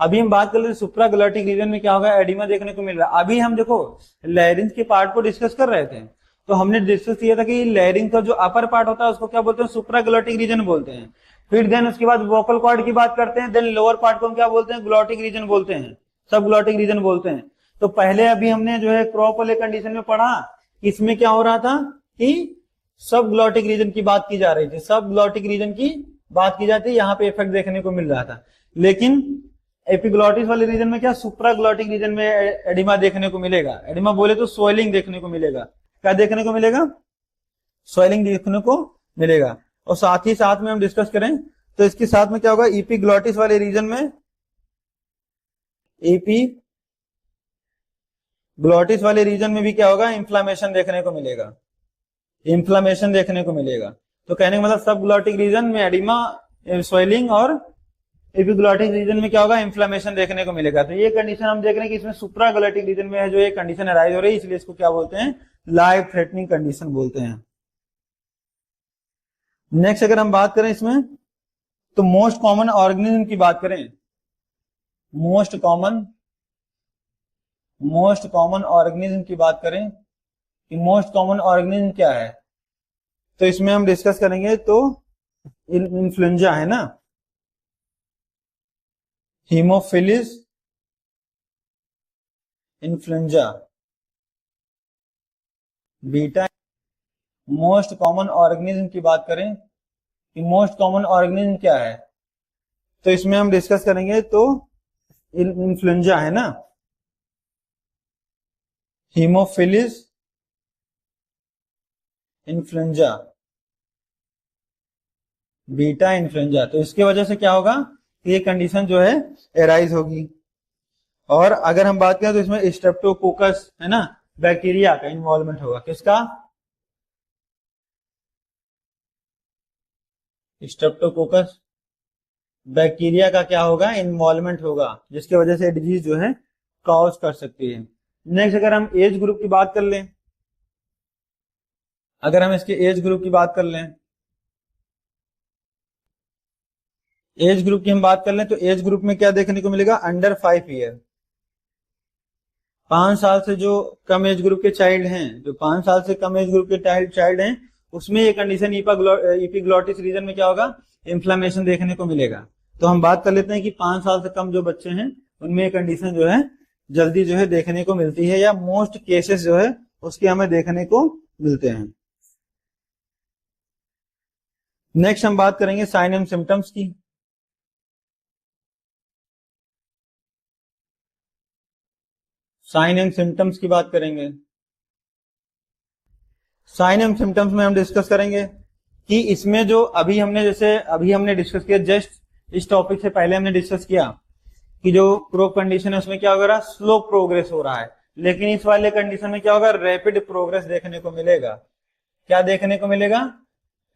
अभी हम बात कर रहे सुप्राग्लोटिक रीजन में क्या होगा, एडिमा देखने को मिल रहा है। अभी हम देखो लैरिंज के पार्ट को डिस्कस कर रहे थे, तो हमने डिस्कस किया था कि लैरिंज का जो अपर पार्ट होता है उसको क्या बोलते हैं, सुप्राग्लोटिक रीजन बोलते हैं। फिर देन उसके बाद वोकल कॉर्ड की बात करते हैं, देन लोअर पार्ट को हम क्या बोलते हैं, ग्लोटिक रीजन बोलते हैं, सब ग्लोटिक रीजन बोलते हैं। तो पहले अभी हमने जो है क्रॉप वाले कंडीशन में पढ़ा, इसमें क्या हो रहा था कि सब ग्लोटिक रीजन की बात की जा रही थी, सब ग्लोटिक रीजन की बात की जाती है, यहाँ पे इफेक्ट देखने को मिल रहा था। लेकिन एपिग्लॉटिस वाले रीजन में क्या, सुप्राग्लोटिक रीजन में एडिमा देखने को मिलेगा। एडिमा बोले तो स्वेलिंग देखने को मिलेगा। क्या देखने को मिलेगा, स्वेलिंग देखने को मिलेगा। और साथ ही साथ में हम डिस्कस करें तो इसके साथ में क्या होगा, एपिग्लॉटिस वाले रीजन में, एपिग्लॉटिस वाले रीजन में भी क्या होगा, इन्फ्लामेशन देखने को मिलेगा, इन्फ्लामेशन देखने को मिलेगा। तो कहने का मतलब सब ग्लोटिक रीजन में एडिमा, स्वेलिंग, और एपिग्लॉटिक रीजन में क्या होगा, इन्फ्लामेशन देखने को मिलेगा। तो ये कंडीशन हम देख रहे हैं कि इसमें सुप्राग्लोटिक रीजन में है जो ये कंडीशन अराइज हो रही है, इसलिए इसको क्या बोलते हैं, लाइफ थ्रेटनिंग कंडीशन बोलते हैं। नेक्स्ट अगर हम बात करें इसमें तो मोस्ट कॉमन ऑर्गेनिज्म की बात करें, मोस्ट कॉमन ऑर्गेनिज्म की बात करें कि मोस्ट कॉमन ऑर्गेनिज्म क्या है, तो इसमें हम डिस्कस करेंगे तो इन्फ्लुएंजा है ना, Haemophilus influenza beta. Most common organism की बात करें कि मोस्ट कॉमन ऑर्गेनिज्म क्या है, तो इसमें हम डिस्कस करेंगे तो इन्फ्लुएंजा है ना, हीमोफिलिस इन्फ्लुएंजा बीटा इन्फ्लुएंजा। तो इसके वजह से क्या होगा, ये कंडीशन जो है एराइज होगी। और अगर हम बात करें तो इसमें स्ट्रेप्टोकोकस है ना, बैक्टीरिया का इन्वॉल्वमेंट होगा। किसका? स्ट्रेप्टोकोकस बैक्टीरिया का क्या होगा, इन्वॉल्वमेंट होगा, जिसकी वजह से डिजीज जो है कॉज कर सकती है। नेक्स्ट अगर हम एज ग्रुप की बात कर लें, अगर हम इसके एज ग्रुप की बात कर लें, एज ग्रुप की हम बात कर लें तो एज ग्रुप में क्या देखने को मिलेगा, अंडर 5 ईयर, 5 साल से जो कम एज ग्रुप के चाइल्ड हैं, जो 5 साल से कम एज ग्रुप के चाइल्ड हैं, उसमें ये कंडीशन इपिग्लॉटिस रीजन में क्या होगा, इन्फ्लेमेशन देखने को मिलेगा। तो हम बात कर लेते हैं कि 5 साल से कम जो बच्चे हैं उनमें ये कंडीशन जो है जल्दी जो है देखने को मिलती है, या मोस्ट केसेस जो है उसके हमें देखने को मिलते हैं। नेक्स्ट हम बात करेंगे साइन एंड सिम्टम्स की। साइन एंड सिम्टम्स की बात करेंगे। साइन एंड सिम्टम्स में हम डिस्कस करेंगे कि इसमें जो अभी हमने डिस्कस किया, जस्ट इस टॉपिक से पहले हमने डिस्कस किया कि जो क्रोप कंडीशन है उसमें क्या हो रहा है, स्लो प्रोग्रेस हो रहा है। लेकिन इस वाले कंडीशन में क्या होगा, रैपिड प्रोग्रेस देखने को मिलेगा। क्या देखने को मिलेगा,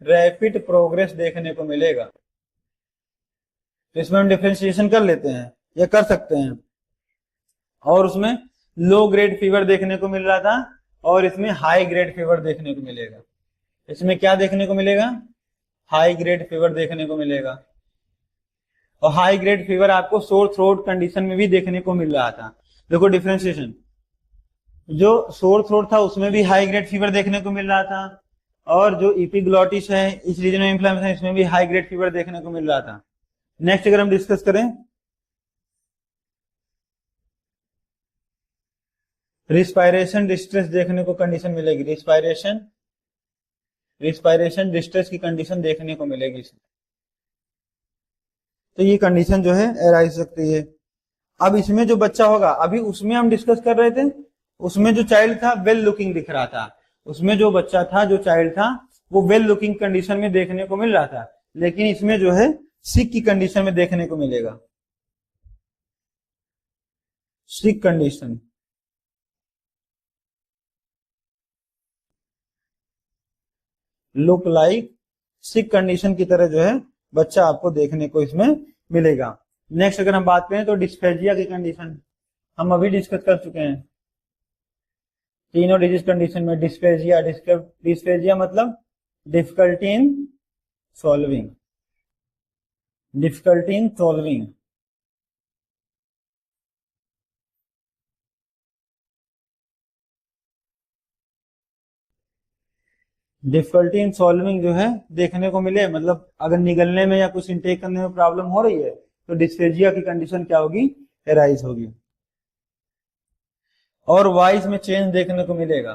रैपिड प्रोग्रेस देखने को मिलेगा। तो इसमें हम डिफरेंशिएशन कर लेते हैं या कर सकते हैं। और उसमें लो ग्रेड फीवर देखने को मिल रहा था और इसमें हाई ग्रेड फीवर देखने को मिलेगा। इसमें क्या देखने को मिलेगा, हाई ग्रेड फीवर देखने को मिलेगा। और हाई ग्रेड फीवर आपको सोर थ्रोट कंडीशन में भी देखने को मिल रहा था। देखो डिफरेंशिएशन, जो सोर थ्रोट था उसमें भी हाई ग्रेड फीवर देखने को मिल रहा था, और जो इपिग्लॉटिस है इस रीजन में इन्फ्लेमेशन, इसमें भी हाई ग्रेड फीवर देखने को मिल रहा था। नेक्स्ट अगर हम डिस्कस करें, रिस्पायरेशन डिस्ट्रेस देखने को कंडीशन मिलेगी। रिस्पायरेशन डिस्ट्रेस की कंडीशन देखने को मिलेगी। तो ये कंडीशन जो है एराइज सकती है। अब इसमें जो बच्चा होगा, अभी उसमें हम डिस्कस कर रहे थे, उसमें जो चाइल्ड था वेल लुकिंग दिख रहा था। उसमें जो बच्चा था, जो चाइल्ड था, वो वेल लुकिंग कंडीशन में देखने को मिल रहा था। लेकिन इसमें जो है सिक की कंडीशन में देखने को मिलेगा। सिक कंडीशन, लुक लाइक सिक कंडीशन की तरह जो है बच्चा आपको देखने को इसमें मिलेगा। नेक्स्ट अगर हम बात करें तो डिस्फेजिया की कंडीशन हम अभी डिस्कस कर चुके हैं। तीनों डिजीज कंडीशन में डिस्फेजिया मतलब difficulty in swallowing, difficulty in swallowing. Difficulty in solving जो है देखने को मिले, मतलब अगर निगलने में या कुछ इंटेक करने में प्रॉब्लम हो रही है तो डिस्फेजिया की कंडीशन क्या होगी, एराइज होगी। और वॉइस में चेंज देखने को मिलेगा,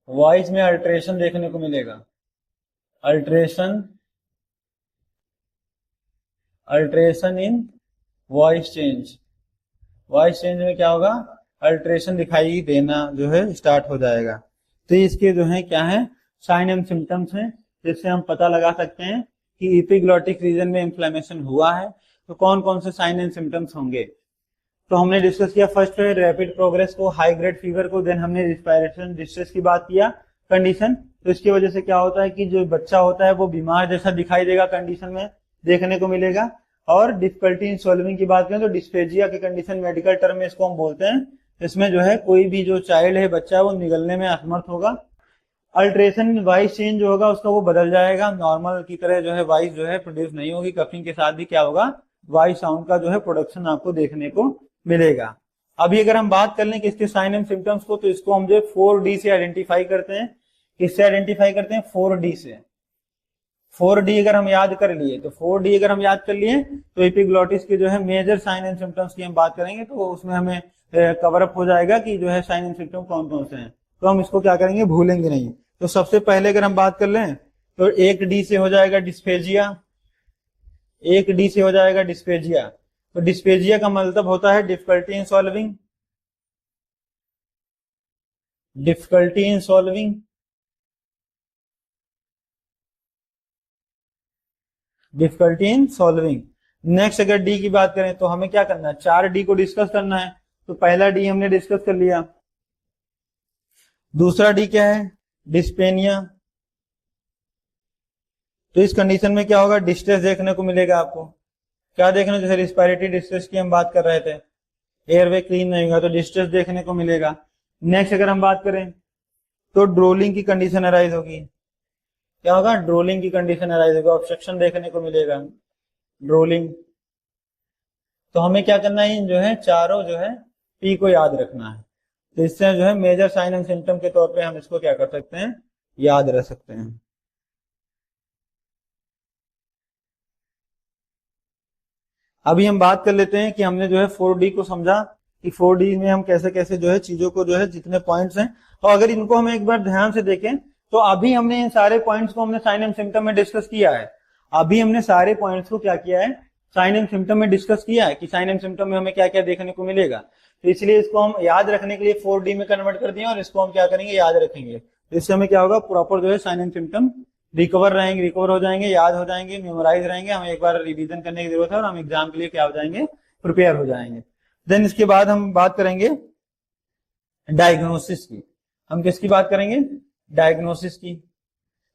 वॉइस में अल्ट्रेशन देखने को मिलेगा। अल्ट्रेशन इन वॉइस चेंज, वॉइस चेंज में क्या होगा, अल्ट्रेशन दिखाई देना जो है स्टार्ट हो जाएगा। तो इसके जो है क्या है, साइन एंड सिम्टम्स हैं, जिससे हम पता लगा सकते हैं कि एपिग्लॉटिक रीजन में इन्फ्लेमेशन हुआ है। तो कौन कौन से साइन एंड सिम्टम्स होंगे, तो हमने डिस्कस किया फर्स्ट है रैपिड प्रोग्रेस को, हाई ग्रेड फीवर को, देन हमने रिस्पायरेशन डिस्ट्रेस की बात किया कंडीशन। तो इसकी वजह से क्या होता है कि जो बच्चा होता है वो बीमार जैसा दिखाई देगा कंडीशन में देखने को मिलेगा। और डिफिकल्टी इन सॉल्विंग की बात करें तो डिस्फेजिया की कंडीशन मेडिकल टर्म में इसको हम बोलते हैं। इसमें जो है कोई भी जो चाइल्ड है, बच्चा है, वो निगलने में असमर्थ होगा अल्ट्रेशन वाइस चेंज जो होगा उसका वो बदल जाएगा, नॉर्मल की तरह जो है वाइस जो है प्रोड्यूस नहीं होगी, कफिंग के साथ भी क्या होगा, वाइस साउंड का जो है प्रोडक्शन आपको देखने को मिलेगा। अभी अगर हम बात कर लें कि इसके साइन एंड सिम्टम्स को, तो इसको हम जो 4D से आइडेंटिफाई करते हैं। किससे आइडेंटिफाई करते हैं? 4D से। 4D अगर हम याद कर लिए तो 4D अगर हम याद कर लिए तो एपिग्लॉटिस के जो है मेजर साइन एंड सिम्टम्स की हम बात करेंगे तो उसमें हमें कवर अप हो जाएगा कि जो है साइन एंड सिम्टम कौन कौन से हैं, तो हम इसको क्या करेंगे, भूलेंगे नहीं। तो सबसे पहले अगर हम बात कर लें तो 1D से हो जाएगा डिस्फेजिया। 1D से हो जाएगा डिस्फेजिया। तो डिस्फेजिया का मतलब होता है difficulty in swallowing, difficulty in swallowing, difficulty in solving. Next अगर डी की बात करें तो हमें क्या करना है, 4D को डिस्कस करना है। तो पहला डी हमने डिस्कस कर लिया। दूसरा डी क्या है? डिस्पेनिया। तो इस कंडीशन में क्या होगा, डिस्ट्रेस देखने को मिलेगा आपको। क्या देखने, जैसे रिस्पायरेटरी डिस्ट्रेस की हम बात कर रहे थे, एयरवे क्लीन नहीं होगा तो डिस्ट्रेस देखने को मिलेगा। नेक्स्ट अगर हम बात करें तो ड्रोलिंग की कंडीशन अराइज होगी। क्या होगा? ड्रोलिंग की कंडीशन अराइज होगी, ऑब्स्ट्रक्शन देखने को मिलेगा, ड्रोलिंग। तो हमें क्या करना है, जो है चारों जो है पी को याद रखना है। तो इससे जो है मेजर साइन एंड सिम्टम के तौर पे हम इसको क्या कर सकते हैं, याद रख सकते हैं। अभी हम बात कर लेते हैं कि हमने जो है 4D को समझा कि 4D में हम कैसे कैसे जो है चीजों को जो है जितने पॉइंट्स हैं, और अगर इनको हम एक बार ध्यान से देखें तो अभी हमने इन सारे पॉइंट्स को हमने साइन एंड सिम्टम में डिस्कस किया है। अभी हमने सारे पॉइंट्स को क्या किया है, साइन एंड सिम्टम में डिस्कस किया है कि साइन एंड सिम्टम में हमें क्या क्या देखने को मिलेगा। तो इसलिए इसको हम याद रखने के लिए 4D में कन्वर्ट कर दिए और इसको हम क्या करेंगे, याद रखेंगे। तो इससे हमें क्या होगा, प्रॉपर जो है साइन एंड सिम्टम रिकवर रहेंगे, रिकवर हो जाएंगे, याद हो जाएंगे, मेमोराइज रहेंगे, हमें एक बार रिवीजन करने की जरूरत है और हम एग्जाम के लिए क्या हो जाएंगे, प्रिपेयर हो जाएंगे। देन इसके बाद हम बात करेंगे डायग्नोसिस की। हम किसकी बात करेंगे, डायग्नोसिस की।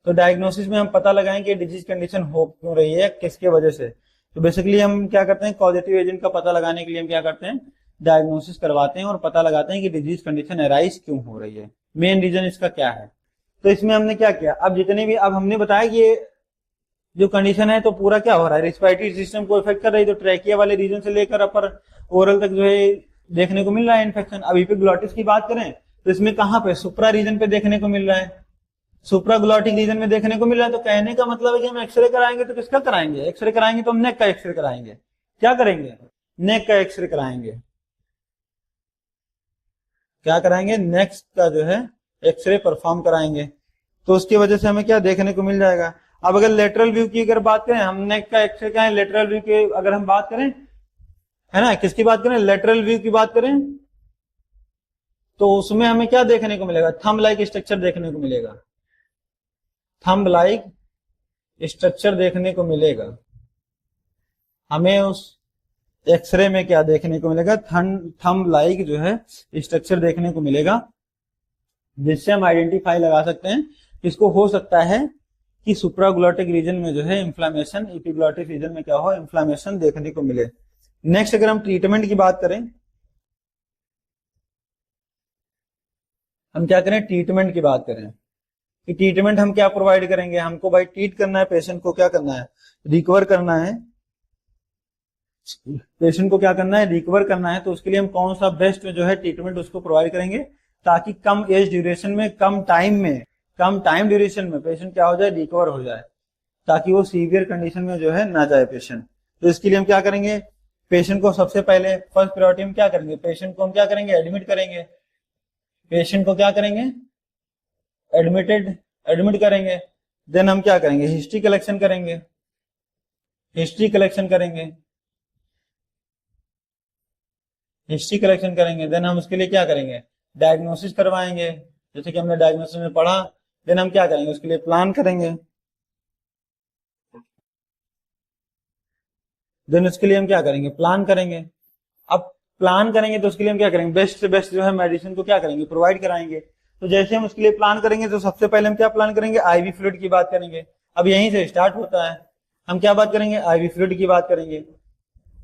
तो डायग्नोसिस में हम पता लगाएंगे डिजीज कंडीशन हो क्यों रही है, किसके वजह से। तो बेसिकली हम क्या करते हैं, कॉजेटिव एजेंट का पता लगाने के लिए हम क्या करते हैं, डायग्नोसिस करवाते हैं और पता लगाते हैं कि डिजीज कंडीशन अराइज क्यों हो रही है, मेन रीजन इसका क्या है। तो इसमें हमने क्या किया, अब जितने भी, अब हमने बताया कि ये जो कंडीशन है तो पूरा क्या हो रहा है, रिस्पायरेटरी सिस्टम को इफेक्ट कर रही है। तो ट्रैकिया वाले रीजन से लेकर अपर ओरल तक जो है देखने को मिल रहा है इन्फेक्शन। अब एपिग्लॉटिस की बात करें तो इसमें कहां पे, सुप्रा रीजन पे देखने को मिल रहा है, सुप्राग्लॉटिक रीजन में देखने को मिल रहा है। तो कहने का मतलब है कि हम एक्सरे कराएंगे तो किसका कराएंगे, एक्सरे कराएंगे तो हम नेक का एक्सरे कराएंगे। क्या करेंगे, नेक का एक्सरे कराएंगे। क्या कराएंगे, नेक का जो है एक्सरे परफॉर्म कराएंगे। तो उसकी वजह से हमें क्या देखने को मिल जाएगा। अब अगर लेटरल व्यू की अगर बात करें, हम नेक का एक्सरे क्या है, लेटरल व्यू के अगर हम बात करें, है ना, किसकी बात करें, लेटरल व्यू की बात करें, तो उसमें हमें क्या देखने को मिलेगा, थंब लाइक स्ट्रक्चर देखने को मिलेगा, थंब लाइक स्ट्रक्चर देखने को मिलेगा। हमें उस एक्सरे में क्या देखने को मिलेगा, थंब लाइक जो है स्ट्रक्चर देखने को मिलेगा, जिससे हम आइडेंटिफाई लगा सकते हैं इसको हो सकता है कि सुप्राग्लॉटिक रीजन में जो है इंफ्लामेशन, एपिग्लॉटिक रीजन में क्या हो, इंफ्लामेशन देखने को मिले। नेक्स्ट अगर हम ट्रीटमेंट की बात करें, हम क्या करें, ट्रीटमेंट की बात करें कि ट्रीटमेंट हम क्या प्रोवाइड करेंगे। हमको भाई ट्रीट करना है, पेशेंट को क्या करना है, रिकवर करना है, पेशेंट को क्या करना है, रिकवर करना है। तो उसके लिए हम कौन सा बेस्ट जो है ट्रीटमेंट उसको प्रोवाइड करेंगे, ताकि कम एज ड्यूरेशन में, कम टाइम ड्यूरेशन में पेशेंट क्या हो जाए, रिकवर हो जाए, ताकि वो सीवियर कंडीशन में जो है ना जाए पेशेंट। तो इसके लिए हम क्या करेंगे, पेशेंट को सबसे पहले फर्स्ट प्रायोरिटी में क्या करेंगे, पेशेंट को हम क्या करेंगे, एडमिट करेंगे। पेशेंट को क्या करेंगे, एडमिट करेंगे। देन हम क्या करेंगे, हिस्ट्री कलेक्शन करेंगे, देन हम उसके लिए क्या करेंगे, डायग्नोसिस करवाएंगे, जैसे कि हमने डायग्नोसिस में पढ़ा। देन हम क्या करेंगे, उसके लिए प्लान करेंगे। देन उसके लिए हम क्या करेंगे, प्लान करेंगे। अब प्लान करेंगे तो उसके लिए हम क्या करेंगे, बेस्ट से बेस्ट जो है मेडिसिन को क्या करेंगे, प्रोवाइड कराएंगे। तो जैसे हम उसके लिए प्लान करेंगे तो सबसे पहले हम क्या प्लान करेंगे, आईवी फ्लूइड की बात करेंगे। अब यहीं से स्टार्ट होता है, हम क्या बात करेंगे, आईवी फ्लूइड की बात करेंगे।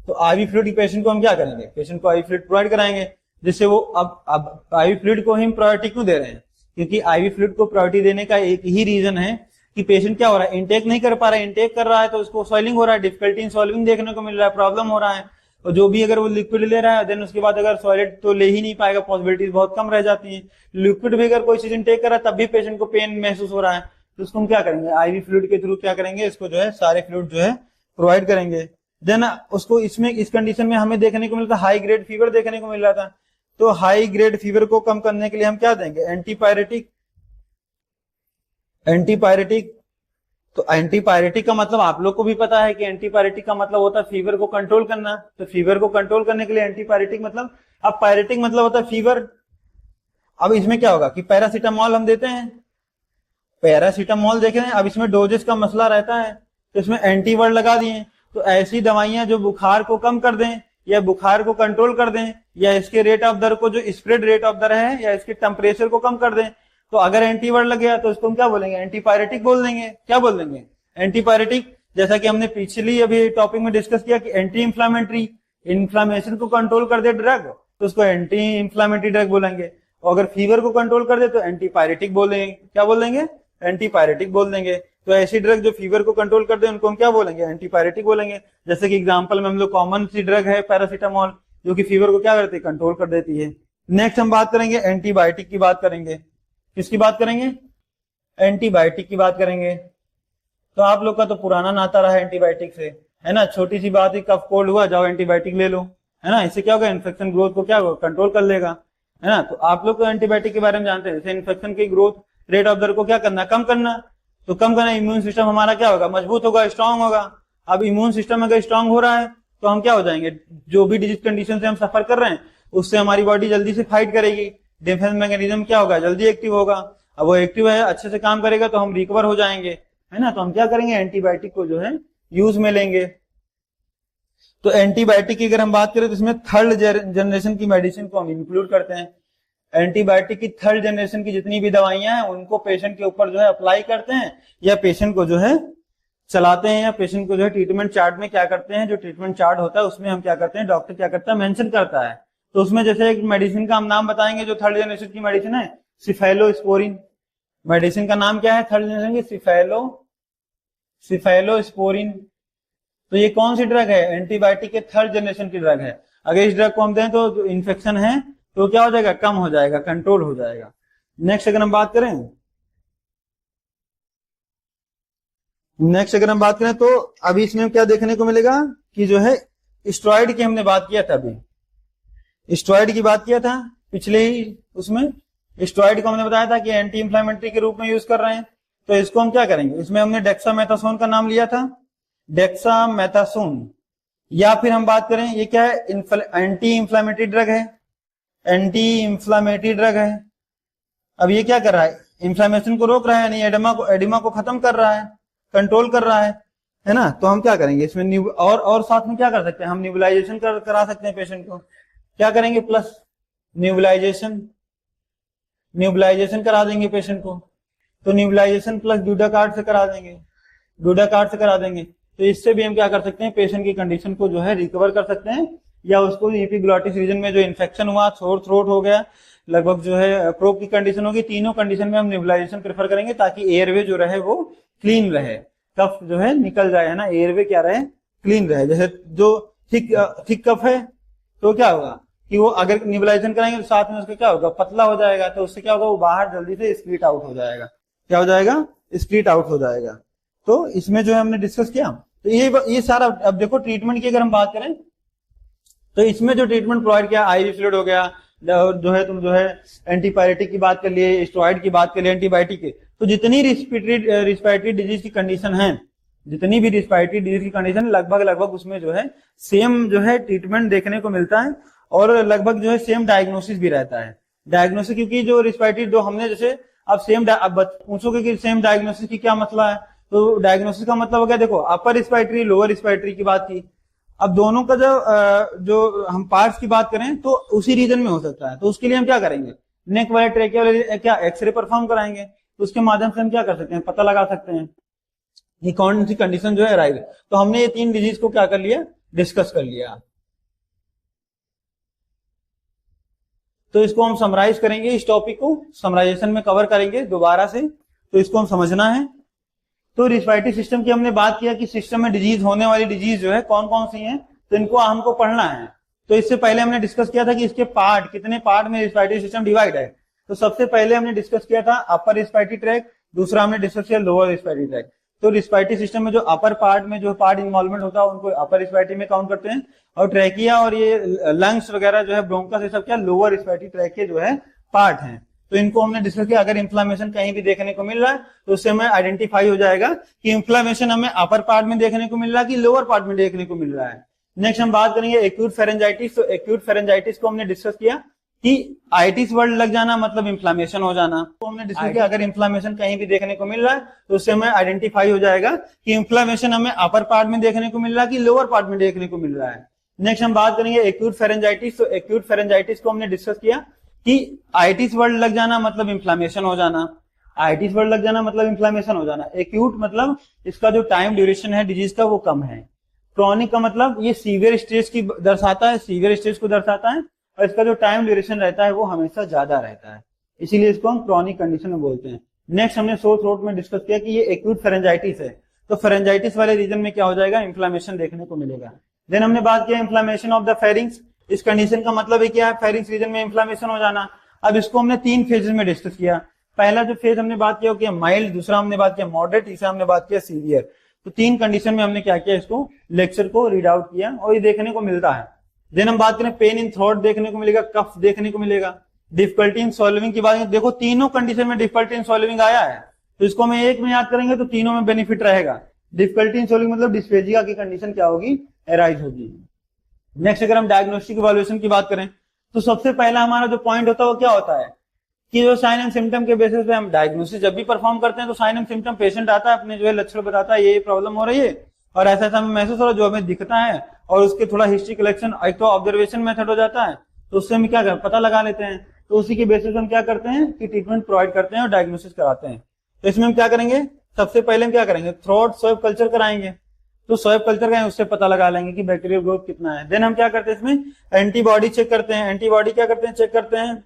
तो आईवी फ्लूइड पेशेंट को हम क्या करेंगे, पेशेंट को आईवी फ्लूइड प्रोवाइड कराएंगे, जिससे वो अब आईवी फ्लूइड को हम प्रायोरिटी क्यों दे रहे हैं, क्योंकि आईवी फ्लूइड को प्रायोरिटी देने का एक ही रीजन है कि पेशेंट क्या हो रहा है, इंटेक नहीं कर पा रहा है, इंटेक कर रहा है तो उसको स्वेलिंग हो रहा है, डिफिकल्टी इन सॉल्विंग देखने को मिल रहा है, प्रॉब्लम हो रहा है। और जो भी अगर वो लिक्विड ले रहा है देन उसके बाद अगर सॉलिड तो ले ही नहीं पाएगा, पॉसिबिलिटीज बहुत कम रह जाती है। लिक्विड भी अगर कोई चीज इंटेक कर रहा है तब भी पेशेंट को पेन महसूस हो रहा है, तो उसको हम क्या करेंगे, आईवी फ्लूइड के थ्रू क्या करेंगे, इसको जो है सारे फ्लूइड जो है प्रोवाइड करेंगे। देन उसको इसमें इस कंडीशन में हमें देखने को मिलता है हाई ग्रेड फीवर देखने को मिल रहा था, तो हाई ग्रेड फीवर को कम करने के लिए हम क्या देंगे, एंटीपायरेटिक। एंटीपायरेटिक तो एंटीपायरेटिक का मतलब आप लोग को भी पता है कि एंटीपायरेटिक का मतलब होता है फीवर को कंट्रोल करना, तो फीवर को कंट्रोल करने के लिए एंटीपायरेटिक मतलब, अब पायरेटिक मतलब होता है फीवर। अब इसमें क्या होगा कि पैरासीटामोल हम देते हैं, पैरासीटामोल देख रहे हैं, अब इसमें डोजेस का मसला रहता है तो इसमें एंटी वर्ड लगा दिए। तो ऐसी दवाइयां जो बुखार को कम कर दें या बुखार को कंट्रोल कर दें या इसके रेट ऑफ दर को, जो स्प्रेड रेट ऑफ दर है, या इसके टेम्परेचर को कम कर दें, तो अगर एंटी वर्ड लग गया तो उसको हम क्या बोलेंगे, एंटीपायरेटिक बोल देंगे। क्या बोल देंगे, एंटीपायरेटिक। जैसा कि हमने पिछली अभी टॉपिक में डिस्कस किया कि एंटी इंफ्लामेटरी, इन्फ्लामेशन को कंट्रोल कर दे ड्रग तो उसको एंटी इंफ्लामेटरी ड्रग बोलेंगे, और अगर फीवर को कंट्रोल कर दे तो एंटीपायरेटिक बोल देंगे। क्या बोल देंगे, एंटीपायरेटिक बोल देंगे। तो ऐसी ड्रग जो फीवर को कंट्रोल कर दे उनको हम क्या बोलेंगे, एंटीपायरेटिक बोलेंगे। जैसे कि एग्जांपल में हम लोग कॉमन सी ड्रग है पैरासीटामोल, जो कि फीवर को क्या करती है, कंट्रोल कर देती है। नेक्स्ट हम बात करेंगे एंटीबायोटिक की बात करेंगे। किसकी बात करेंगे, एंटीबायोटिक की बात करेंगे। तो आप लोग का तो पुराना नाता रहा है एंटीबायोटिक से, है ना, छोटी सी बात है, कफ कोल्ड हुआ जाओ एंटीबायोटिक ले लो, है ना, इससे क्या होगा, इन्फेक्शन ग्रोथ को क्या होगा, कंट्रोल कर लेगा, है ना। तो आप लोग तो एंटीबायोटिक के बारे में जानते हैं, जैसे इन्फेक्शन की ग्रोथ रेट ऑफ दर को क्या करना, कम करना। तो कम करना, इम्यून सिस्टम हमारा क्या होगा, मजबूत होगा, स्ट्रांग होगा। अब इम्यून सिस्टम अगर स्ट्रांग हो रहा है तो हम क्या हो जाएंगे, जो भी डिजीज कंडीशन से हम सफर कर रहे हैं उससे हमारी बॉडी जल्दी से फाइट करेगी, डिफेंस मैकेनिज्म क्या होगा, जल्दी एक्टिव होगा। अब वो एक्टिव है, अच्छे से काम करेगा तो हम रिकवर हो जाएंगे, है ना। तो हम क्या करेंगे, एंटीबायोटिक को जो है यूज में लेंगे। तो एंटीबायोटिक की अगर हम बात करें तो इसमें थर्ड जनरेशन की मेडिसिन को हम इंक्लूड करते हैं। एंटीबायोटिक की थर्ड जनरेशन की जितनी भी दवाइयां हैं उनको पेशेंट के ऊपर जो है अप्लाई करते हैं, या पेशेंट को जो है चलाते हैं, या पेशेंट को जो है ट्रीटमेंट चार्ट में क्या करते हैं, जो ट्रीटमेंट चार्ट होता है उसमें हम क्या करते हैं, डॉक्टर क्या करता है, मेंशन करता है। तो उसमें जैसे एक मेडिसिन का हम नाम बताएंगे जो थर्ड जनरेशन की मेडिसिन है, सिफेलोस्पोरिन। मेडिसिन का नाम क्या है थर्ड जनरेशन की, सिफेलोस्पोरिन। तो ये कौन सी ड्रग है, एंटीबायोटिक के थर्ड जनरेशन की ड्रग है। अगर इस ड्रग को हम दें तो जो इन्फेक्शन है तो क्या हो जाएगा, कम हो जाएगा, कंट्रोल हो जाएगा। नेक्स्ट अगर हम बात करें तो अभी इसमें क्या देखने को मिलेगा कि जो है स्टेरॉइड की हमने बात किया था, अभी स्टेरॉइड की बात किया था पिछले ही उसमें। स्टेरॉइड को हमने बताया था कि एंटी इंफ्लेमेटरी के रूप में यूज कर रहे हैं, तो इसको हम क्या करेंगे, इसमें हमने डेक्सामेथासोन का नाम लिया था, डेक्सामेथासोन। या फिर हम बात करें ये क्या है, एंटी इंफ्लेमेटरी ड्रग है, एंटी इंफ्लेमेटरी ड्रग है। अब ये क्या कर रहा है, इंफ्लेमेशन को रोक रहा है, नहीं एडिमा को खत्म कर रहा है, कंट्रोल कर रहा है ना। तो हम क्या करेंगे इसमें और साथ में क्या कर सकते हैं, हम न्यूबलाइजेशन करा सकते हैं पेशेंट को। क्या करेंगे, प्लस न्यूबलाइजेशन करा देंगे पेशेंट को। तो न्यूबलाइजेशन प्लस ड्यूडाकार्ड से करा देंगे। तो इससे भी हम क्या कर सकते हैं, पेशेंट की कंडीशन को जो है रिकवर कर सकते हैं, या उसको एपिग्लॉटिस रीजन में जो इन्फेक्शन हुआ, सोर थ्रोट हो गया, लगभग जो है प्रोब की कंडीशन होगी, तीनों कंडीशन में हम न्यूबलाइजेशन प्रेफर करेंगे ताकि एयरवे जो रहे वो क्लीन रहे, कफ जो है निकल जाए, है ना, एयरवे क्या रहे, क्लीन रहे। जैसे जो थिक कफ है तो क्या होगा कि वो अगर न्यूबलाइजेशन कराएंगे तो साथ में उसका क्या होगा, पतला हो जाएगा, तो उससे क्या होगा, वो बाहर जल्दी से स्प्लिट आउट हो जाएगा। क्या हो जाएगा, स्प्लिट आउट हो जाएगा। तो इसमें जो है हमने डिस्कस किया। तो ये सारा, अब देखो ट्रीटमेंट की अगर हम बात करें तो इसमें जो ट्रीटमेंट प्रोवाइड किया, आईवी फ्लूइड हो गया, जो है तुम जो है एंटीपायरेटिक की बात कर लिए, स्टेरॉइड की बात कर लिए, एंटीबायोटिक की। तो जितनी रिस्पिरेटरी डिजीज की कंडीशन है, जितनी भी रिस्पिरेटरी डिजीज की कंडीशन, लगभग उसमें जो है सेम जो है ट्रीटमेंट देखने को मिलता है, और लगभग जो है सेम डायग्नोसिस भी रहता है। डायग्नोसिस, क्योंकि जो रिस्पिरेटरी जो हमने जैसे अब पूछोगे कि सेम डायग्नोसिस की क्या मसला है, तो डायग्नोसिस का मतलब हो गया, देखो अपर रिस्पिरेटरी, लोअर रिस्पिरेटरी की बात की। अब दोनों का जो हम पार्ट्स की बात करें तो उसी रीजन में हो सकता है, तो उसके लिए हम क्या करेंगे, नेक वाले ट्रेकिया वाले क्या एक्सरे परफॉर्म कराएंगे, तो उसके माध्यम से हम क्या कर सकते हैं, पता लगा सकते हैं कि कौन सी कंडीशन जो है राइट। तो हमने ये तीन डिजीज को क्या कर लिया, डिस्कस कर लिया। तो इसको हम समराइज करेंगे, इस टॉपिक को समराइजेशन में कवर करेंगे दोबारा से, तो इसको हम समझना है। तो रिस्पायरेटरी सिस्टम की हमने बात किया कि सिस्टम में डिजीज होने वाली डिजीज जो है कौन कौन सी हैं, तो इनको हमको पढ़ना है। तो इससे पहले हमने डिस्कस किया था कि इसके पार्ट, कितने पार्ट में रिस्पायरेटरी सिस्टम डिवाइड है। तो सबसे पहले हमने डिस्कस किया था अपर रिस्पायरेटरी ट्रैक, दूसरा हमने डिस्कस किया लोअर रिस्पायरेटरी ट्रैक। तो रिस्पायरेटरी सिस्टम में जो अपर पार्ट में जो पार्ट इन्वॉल्वमेंट होता है उनको अपर रिस्पायरेटरी में काउंट करते हैं, और ट्रैकिया और ये लंग्स वगैरह जो है ब्रोंकस, ये सब क्या लोअर रिस्पायरेटरी ट्रैक के जो है पार्ट हैं। तो इनको हमने डिस्कस किया। अगर इन्फ्लामेशन कहीं भी देखने को मिल रहा है तो उससे हमें आइडेंटिफाई हो जाएगा कि इन्फ्लामेशन हमें अपर पार्ट में देखने को मिल रहा है कि लोअर पार्ट में देखने को मिल रहा है। नेक्स्ट हम बात करेंगे एक्यूट फेरेंजाइटिस। तो एक्यूट फेरेंजाइटिस को हमने डिस्कस किया कि आइटिस वर्ड लग जाना मतलब इन्फ्लामेशन हो जाना। तो हमने डिस्कस किया अगर इन्फ्लामेशन कहीं भी देखने को मिल रहा है तो उससे हमें आइडेंटिफाई हो जाएगा कि इन्फ्लामेशन हमें अपर पार्ट में देखने को मिल रहा है कि लोअर पार्ट में देखने को मिल रहा है। नेक्स्ट हम बात करेंगे एक्यूट फेरेंजाइटिस। तो एक्यूट फेरेंजाइटिस को हमने डिस्कस किया कि आइटिस वर्ड लग जाना मतलब इन्फ्लामेशन हो जाना, आइटिस वर्ड लग जाना मतलब इन्फ्लामेशन हो जाना। एक्यूट मतलब इसका जो टाइम ड्यूरेशन है डिजीज का वो कम है। क्रॉनिक का मतलब ये सीवियर स्टेज की दर्शाता है, सीवियर स्टेज को दर्शाता है, और इसका जो टाइम ड्यूरेशन रहता है वो हमेशा ज्यादा रहता है, इसीलिए इसको हम क्रॉनिक कंडीशन में बोलते हैं। नेक्स्ट हमने सोर थ्रोट में डिस्कस किया कि ये एक्यूट फेरेंजाइटिस है, तो फेरेंजाइटिस वाले रीजन में क्या हो जाएगा, इन्फ्लामेशन देखने को मिलेगा। देन हमने बात किया इन्फ्लामेशन ऑफ द फेरिंग्स। इस कंडीशन का मतलब है क्या है, फेरिंग्स रीजन में इन्फ्लामेशन हो जाना। अब इसको हमने 3 फेजेस में डिस्कस किया। पहला जो फेज हमने बात किया माइल्ड, दूसरा हमने बात किया मॉडरेट, तीसरा हमने बात किया सीवियर। तो 3 कंडीशन में हमने क्या किया, इसको लेक्चर को रीड आउट किया और ये देखने को मिलता है। देन हम बात करें पेन इन थ्रोट देखने को मिलेगा, कफ देखने को मिलेगा, डिफिकल्टी इन सॉल्विंग की बात देखो तीनों कंडीशन में डिफिकल्टी इन सॉल्विंग आया है, तो इसको हम एक में याद करेंगे तो तीनों में बेनिफिट रहेगा। डिफिकल्टी इन सॉल्विंग मतलब डिस्पेजिया की कंडीशन क्या होगी, एराइज होगी। नेक्स्ट अगर हम डायग्नोस्टिक इवैल्यूएशन की बात करें तो सबसे पहला हमारा जो पॉइंट होता है वो क्या होता है कि जो साइन एंड सिम्टम के बेसिस पे हम डायग्नोसिस जब भी परफॉर्म करते हैं तो साइन एंड सिम्टम पेशेंट आता है अपने जो है लक्षण बताता है ये प्रॉब्लम हो रही है और ऐसा ऐसा हमें महसूस हो रहा है जो हमें दिखता है, और उसके थोड़ा हिस्ट्री कलेक्शन एक तो ऑब्जर्वेशन मेथड हो जाता है तो उससे हम क्या पता लगा लेते हैं। तो उसी के बेसिस हम क्या करते हैं कि ट्रीटमेंट प्रोवाइड करते हैं और डायग्नोसिस कराते हैं। तो इसमें हम क्या करेंगे, सबसे पहले हम क्या करेंगे, थ्रोट स्वैब कल्चर कराएंगे। तो स्वैब कल्चर का उससे पता लगा लेंगे कि बैक्टीरियल ग्रोथ कितना है। देन हम क्या करते हैं इसमें एंटीबॉडी चेक करते हैं। एंटीबॉडी क्या करते हैं, चेक करते हैं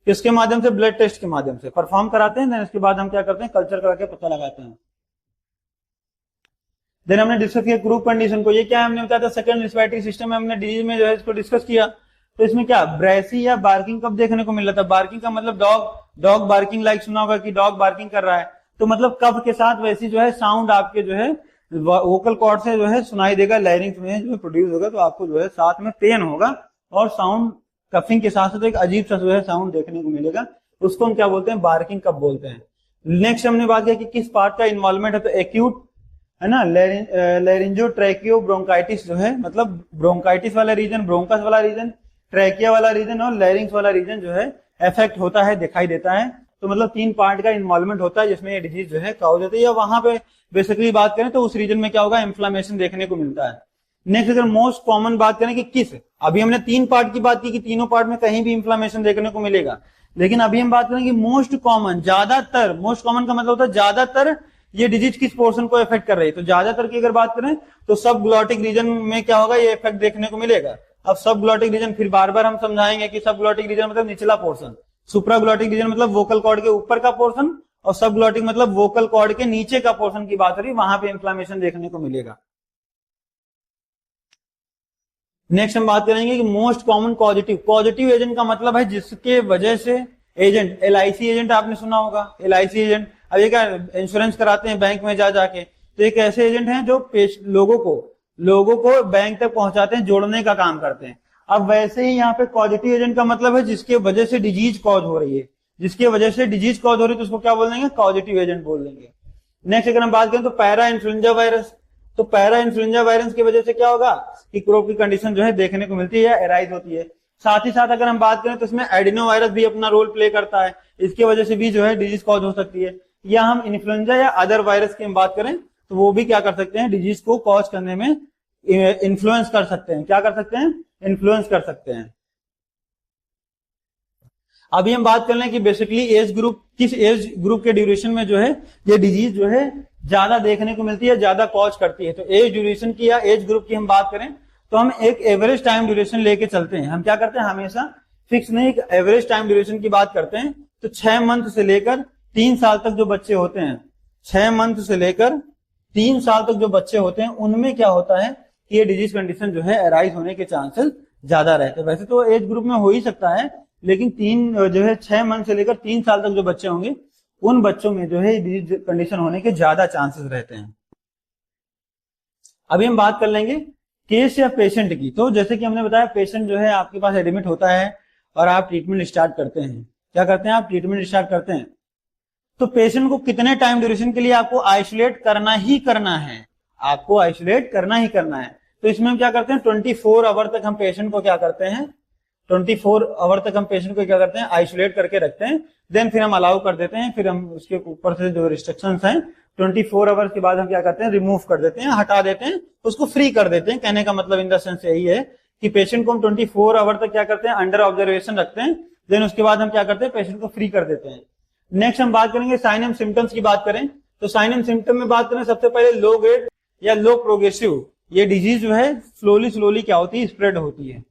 किसके माध्यम से, ब्लड टेस्ट के माध्यम से परफॉर्म कराते हैं। देन इसके बाद हम क्या करते हैं, कल्चर करा के पता लगाते हैं। देन हमने डिस्कस किया ग्रुप कंडीशन को, ये क्या है हमने बताया था सेकंड रिस्पायरेटरी सिस्टम में हमने डिजीज में जो है इसको डिस्कस किया। तो इसमें क्या ब्रेसी या बार्किंग कब देखने को मिल रहा था, बार्किंग का मतलब डॉग बार्किंग लाइक सुना होगा कि डॉग बार्किंग कर रहा है, तो मतलब कब के साथ वैसी जो है साउंड आपके जो है वोकल कॉर्ड से जो है सुनाई देगा, लैरिंग्स में जो प्रोड्यूस होगा, तो आपको जो है साथ में पेन होगा और साउंड कफिंग के साथ साथ एक अजीब सा जो है साउंड देखने को मिलेगा, उसको हम क्या बोलते हैं, बार्किंग कब बोलते हैं। नेक्स्ट हमने बात किया कि किस पार्ट का इन्वॉल्वमेंट है, तो एक्यूट है ना, लैरिंजो ट्रैकियो ब्रोंकाइटिस जो है मतलब ब्रोंकाइटिस वाला रीजन, ब्रोंकस वाला रीजन, ट्रैकिया वाला रीजन और लैरिंग्स वाला रीजन जो है इफेक्ट होता है, दिखाई देता है। तो मतलब 3 पार्ट का इन्वॉल्वमेंट होता है जिसमें ये डिजीज जो है काउज होती है, या वहां पे बेसिकली बात करें तो उस रीजन में क्या होगा, इन्फ्लामेशन देखने को मिलता है। नेक्स्ट अगर मोस्ट कॉमन बात करें कि किस, अभी हमने 3 पार्ट की बात की कि तीनों पार्ट में कहीं भी इन्फ्लामेशन देखने को मिलेगा, लेकिन अभी हम बात करेंगे मोस्ट कॉमन, ज्यादातर, मोस्ट कॉमन का मतलब होता है ज्यादातर ये डिजीज किस पोर्शन को इफेक्ट कर रही है। तो ज्यादातर की अगर बात करें तो सब ग्लॉटिक रीजन में क्या होगा, ये इफेक्ट देखने को मिलेगा। अब सब ग्लॉटिक रीजन फिर बार बार हम समझाएंगे कि सब ग्लॉटिक रीजन मतलब निचला पोर्शन, सुप्रा ग्लॉटिक रीजन मतलब वोकल कॉर्ड के ऊपर का पोर्शन, और सब ग्लॉटिक मतलब वोकल कॉर्ड के नीचे का पोर्शन की बात हो रही, वहां पे इन्फ्लामेशन देखने को मिलेगा। नेक्स्ट हम बात करेंगे कि मोस्ट कॉमन पॉजिटिव एजेंट का मतलब है जिसके वजह से एजेंट, LIC एजेंट आपने सुना होगा, LIC एजेंट। अब ये क्या इंश्योरेंस कराते हैं बैंक में जा जाके, तो एक ऐसे एजेंट हैं जो लोगों को बैंक तक पहुंचाते हैं, जोड़ने का काम करते हैं। अब वैसे ही यहाँ पे पॉजिटिव एजेंट का मतलब है जिसके वजह से डिजीज कॉज हो रही है, जिसकी वजह से डिजीज कॉज हो रही है तो उसको क्या बोल देंगे, पॉजिटिव एजेंट बोल देंगे। नेक्स्ट अगर हम बात करें तो पैरा इन्फ्लुएंजा वायरस, तो पैरा इन्फ्लुएंजा वायरस की वजह से क्या होगा कि क्रॉप की कंडीशन जो है देखने को मिलती है या एराइज होती है। साथ ही साथ अगर हम बात करें तो इसमें एडिनो वायरस भी अपना रोल प्ले करता है, इसकी वजह से भी जो है डिजीज कॉज हो सकती है। या हम इन्फ्लुएंजा या अदर वायरस की हम बात करें तो वो भी क्या कर सकते हैं, डिजीज को कॉज करने में इन्फ्लुएंस कर सकते हैं। क्या कर सकते हैं, इन्फ्लुएंस कर सकते हैं। अभी हम बात कर रहे हैं कि बेसिकली एज ग्रुप, किस एज ग्रुप के ड्यूरेशन में जो है ये डिजीज जो है ज्यादा देखने को मिलती है, ज्यादा कॉज करती है। तो एज ड्यूरेशन की या एज ग्रुप की हम बात करें तो हम एक एवरेज टाइम ड्यूरेशन लेके चलते हैं। हम क्या करते हैं, हमेशा फिक्स नहीं, एवरेज टाइम ड्यूरेशन की बात करते हैं तो 6 मंथ से लेकर 3 साल तक जो बच्चे होते हैं, 6 मंथ से लेकर 3 साल तक जो बच्चे होते हैं उनमें क्या होता है कि ये डिजीज कंडीशन जो है अराइज होने के चांसेस ज्यादा रहते हैं। वैसे तो एज ग्रुप में हो ही सकता है, लेकिन 6 मंथ से लेकर 3 साल तक जो बच्चे होंगे उन बच्चों में जो है डिजीज कंडीशन होने के ज्यादा चांसेस रहते हैं। अभी हम बात कर लेंगे केस या पेशेंट की। तो जैसे कि हमने बताया, पेशेंट जो है आपके पास एडमिट होता है और आप ट्रीटमेंट स्टार्ट करते हैं। क्या करते हैं आप? ट्रीटमेंट स्टार्ट करते हैं। तो पेशेंट को कितने टाइम ड्यूरेशन के लिए आपको आइसोलेट करना ही करना है, आपको आइसोलेट करना ही करना है। तो इसमें हम क्या करते हैं, 24 आवर तक हम पेशेंट को क्या करते हैं, 24 आवर तक हम पेशेंट को क्या करते हैं, आइसोलेट करके रखते हैं। देन फिर हम अलाउ कर देते हैं, फिर हम उसके ऊपर से जो रिस्ट्रिक्शंस हैं 24 आवर के बाद हम क्या करते हैं, रिमूव कर देते हैं, हटा देते हैं, उसको फ्री कर देते हैं। कहने का मतलब इन द सेंस यही है कि पेशेंट को हम 24 आवर तक क्या करते हैं, अंडर ऑब्जर्वेशन रखते हैं। देन उसके बाद हम क्या करते हैं, पेशेंट को फ्री कर देते हैं। नेक्स्ट हम बात करेंगे साइन एंड सिम्टम्स की बात करें तो साइन एंड सिम्टम में बात करें, सबसे पहले लो ग्रेड या लो प्रोग्रेसिव ये डिजीज जो है स्लोली क्या होती है, स्प्रेड होती है।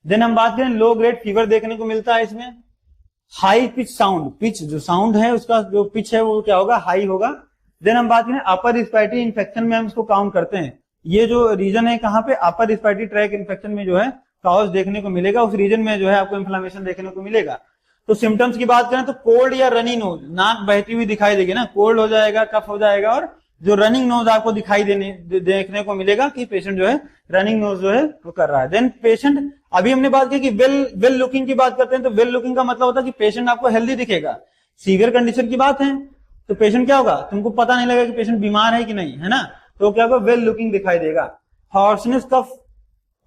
देन हम बात करें लो ग्रेड फीवर देखने को मिलता है इसमें। हाई पिच साउंड, पिच जो साउंड है उसका जो पिच है वो क्या होगा, हाई होगा। देन हम बात करें अपर रिस्पिरेटरी इन्फेक्शन में हम इसको काउंट करते हैं। ये जो रीजन है कहां पे, अपर रिस्पिरेटरी ट्रैक इन्फेक्शन में जो है काउज देखने को मिलेगा, उस रीजन में जो है आपको इन्फ्लेमेशन देखने को मिलेगा। तो सिम्टम्स की बात करें तो कोल्ड या रनिंग नोज, नाक बहती हुई दिखाई देगी ना, कोल्ड हो जाएगा, कफ हो जाएगा, और जो रनिंग नोज आपको दिखाई देखने को मिलेगा कि पेशेंट जो है रनिंग नोज जो है वो कर रहा है। देन पेशेंट, अभी हमने बात की कि वेल लुकिंग की बात करते हैं तो वेल लुकिंग का मतलब होता है कि पेशेंट आपको हेल्दी दिखेगा। सीवियर कंडीशन की बात है तो पेशेंट क्या होगा, तुमको पता नहीं लगेगा कि पेशेंट बीमार है कि नहीं, है ना, तो क्या होगा, वेल लुकिंग दिखाई देगा। हॉर्सनेस कफ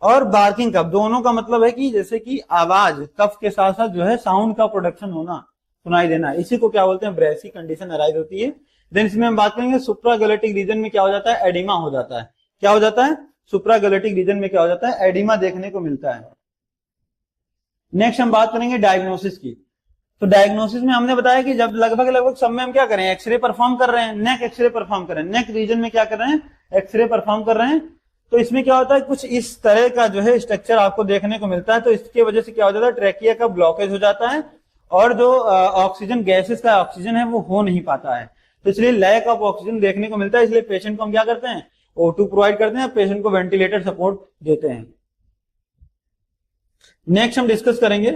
और बार्किंग कफ, दोनों का मतलब है कि जैसे कि आवाज कफ के साथ साथ जो है साउंड का प्रोडक्शन होना, सुनाई देना, इसी को क्या बोलते हैं, ब्रेसी कंडीशन अराइज होती है। देन इसमें हम बात करेंगे सुप्रागैलेटिक रीजन में क्या हो जाता है, एडिमा हो जाता है। क्या हो जाता है, सुप्रागैलेटिक रीजन में क्या हो जाता है, एडिमा देखने को मिलता है। नेक्स्ट हम बात करेंगे डायग्नोसिस की। तो डायग्नोसिस में हमने बताया कि जब लगभग सब में हम क्या करें, एक्सरे परफॉर्म कर रहे हैं, नेक एक्सरे परफॉर्म कर रहे हैं, नेक रीजन में क्या कर रहे हैं, एक्सरे परफॉर्म कर रहे हैं। तो इसमें क्या होता है, कुछ इस तरह का जो है स्ट्रक्चर आपको देखने को मिलता है। तो इसकी वजह से क्या हो जाता है, ट्रैकिया का ब्लॉकेज हो जाता है और जो ऑक्सीजन गैसेस का ऑक्सीजन है वो हो नहीं पाता है। तो इसलिए लैक ऑफ ऑक्सीजन देखने को मिलता है। इसलिए पेशेंट को हम क्या करते हैं, O2 प्रोवाइड करते हैं, पेशेंट को वेंटिलेटर सपोर्ट देते हैं। नेक्स्ट हम डिस्कस करेंगे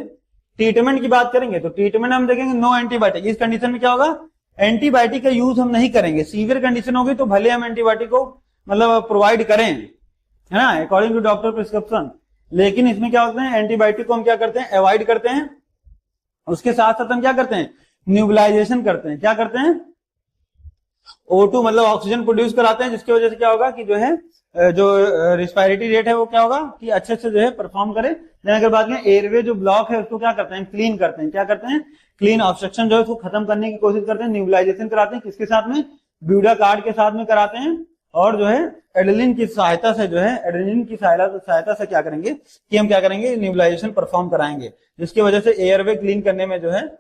ट्रीटमेंट की बात करेंगे। तो ट्रीटमेंट हम देखेंगे नो एंटीबायोटिक। इस कंडीशन में क्या होगा, एंटीबायोटिक का यूज हम नहीं करेंगे। सीवियर कंडीशन होगी तो भले हम एंटीबायोटिक को मतलब प्रोवाइड करें, है ना, अकॉर्डिंग टू डॉक्टर प्रिस्क्रिप्शन, लेकिन इसमें क्या होता है, एंटीबायोटिक को हम क्या करते हैं, अवॉइड करते हैं। उसके साथ साथ हम क्या करते हैं, न्यूबलाइजेशन करते हैं। क्या करते हैं, O2 मतलब ऑक्सीजन प्रोड्यूस कराते हैं, जिसकी वजह से क्या होगा कि जो है जो रिस्पायरेटरी रेट है वो क्या होगा कि अच्छे से जो है परफॉर्म करे। अगर बात करें एयरवे जो ब्लॉक है उसको क्या करते हैं, क्लीन करते हैं। क्या करते हैं, क्लीन, ऑब्स्ट्रक्शन जो है उसको खत्म करने की कोशिश करते हैं। न्यूबलाइजेशन कराते हैं, किसके साथ में, ब्यूडाकार्ड के साथ में कराते हैं। और जो है एड्रेनलिन की सहायता से जो है, एड्रेनलिन की सहायता से क्या करेंगे कि हम क्या करेंगे, न्यूबलाइजेशन परफॉर्म कराएंगे, जिसकी वजह से एयरवे क्लीन करने में जो है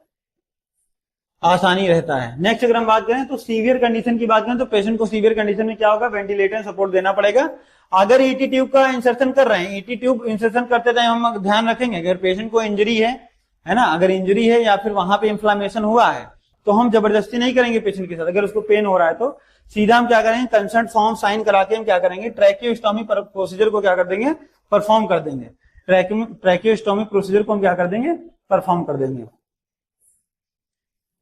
आसानी रहता है। नेक्स्ट अगर हम बात करें तो सीवियर कंडीशन की बात करें तो पेशेंट को सीवियर कंडीशन में क्या होगा, वेंटिलेटर सपोर्ट देना पड़ेगा। अगर ईटी ट्यूब का इंसर्शन कर रहे हैं, ईटी ट्यूब इंसर्शन करते टाइम हम ध्यान रखेंगे अगर पेशेंट को इंजरी है ना, अगर इंजरी है या फिर वहां पे इन्फ्लामेशन हुआ है तो हम जबरदस्ती नहीं करेंगे पेशेंट के साथ। अगर उसको पेन हो रहा है तो सीधा हम क्या करेंगे, कंसर्ट फॉर्म साइन करा के हम क्या करेंगे, ट्रैकियोस्टोमी प्रोसीजर को क्या कर देंगे, परफॉर्म कर देंगे। ट्रैकियोस्टोमी प्रोसीजर को हम क्या कर देंगे, परफॉर्म कर देंगे।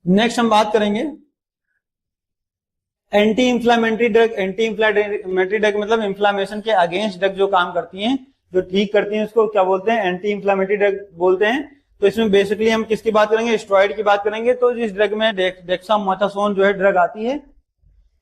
नेक्स्ट हम बात करेंगे anti inflammatory drug. Anti inflammatory drug मतलब इंफ्लामेशन के अगेंस्ट ड्रग जो काम करती हैं, जो ठीक करती हैं, उसको क्या बोलते हैं, एंटी इंफ्लामेटरी ड्रग बोलते हैं। तो इसमें बेसिकली हम किसकी बात करेंगे, स्टेरॉइड की बात करेंगे। तो इस ड्रग में डेक्सामेथासोन जो है ड्रग आती है,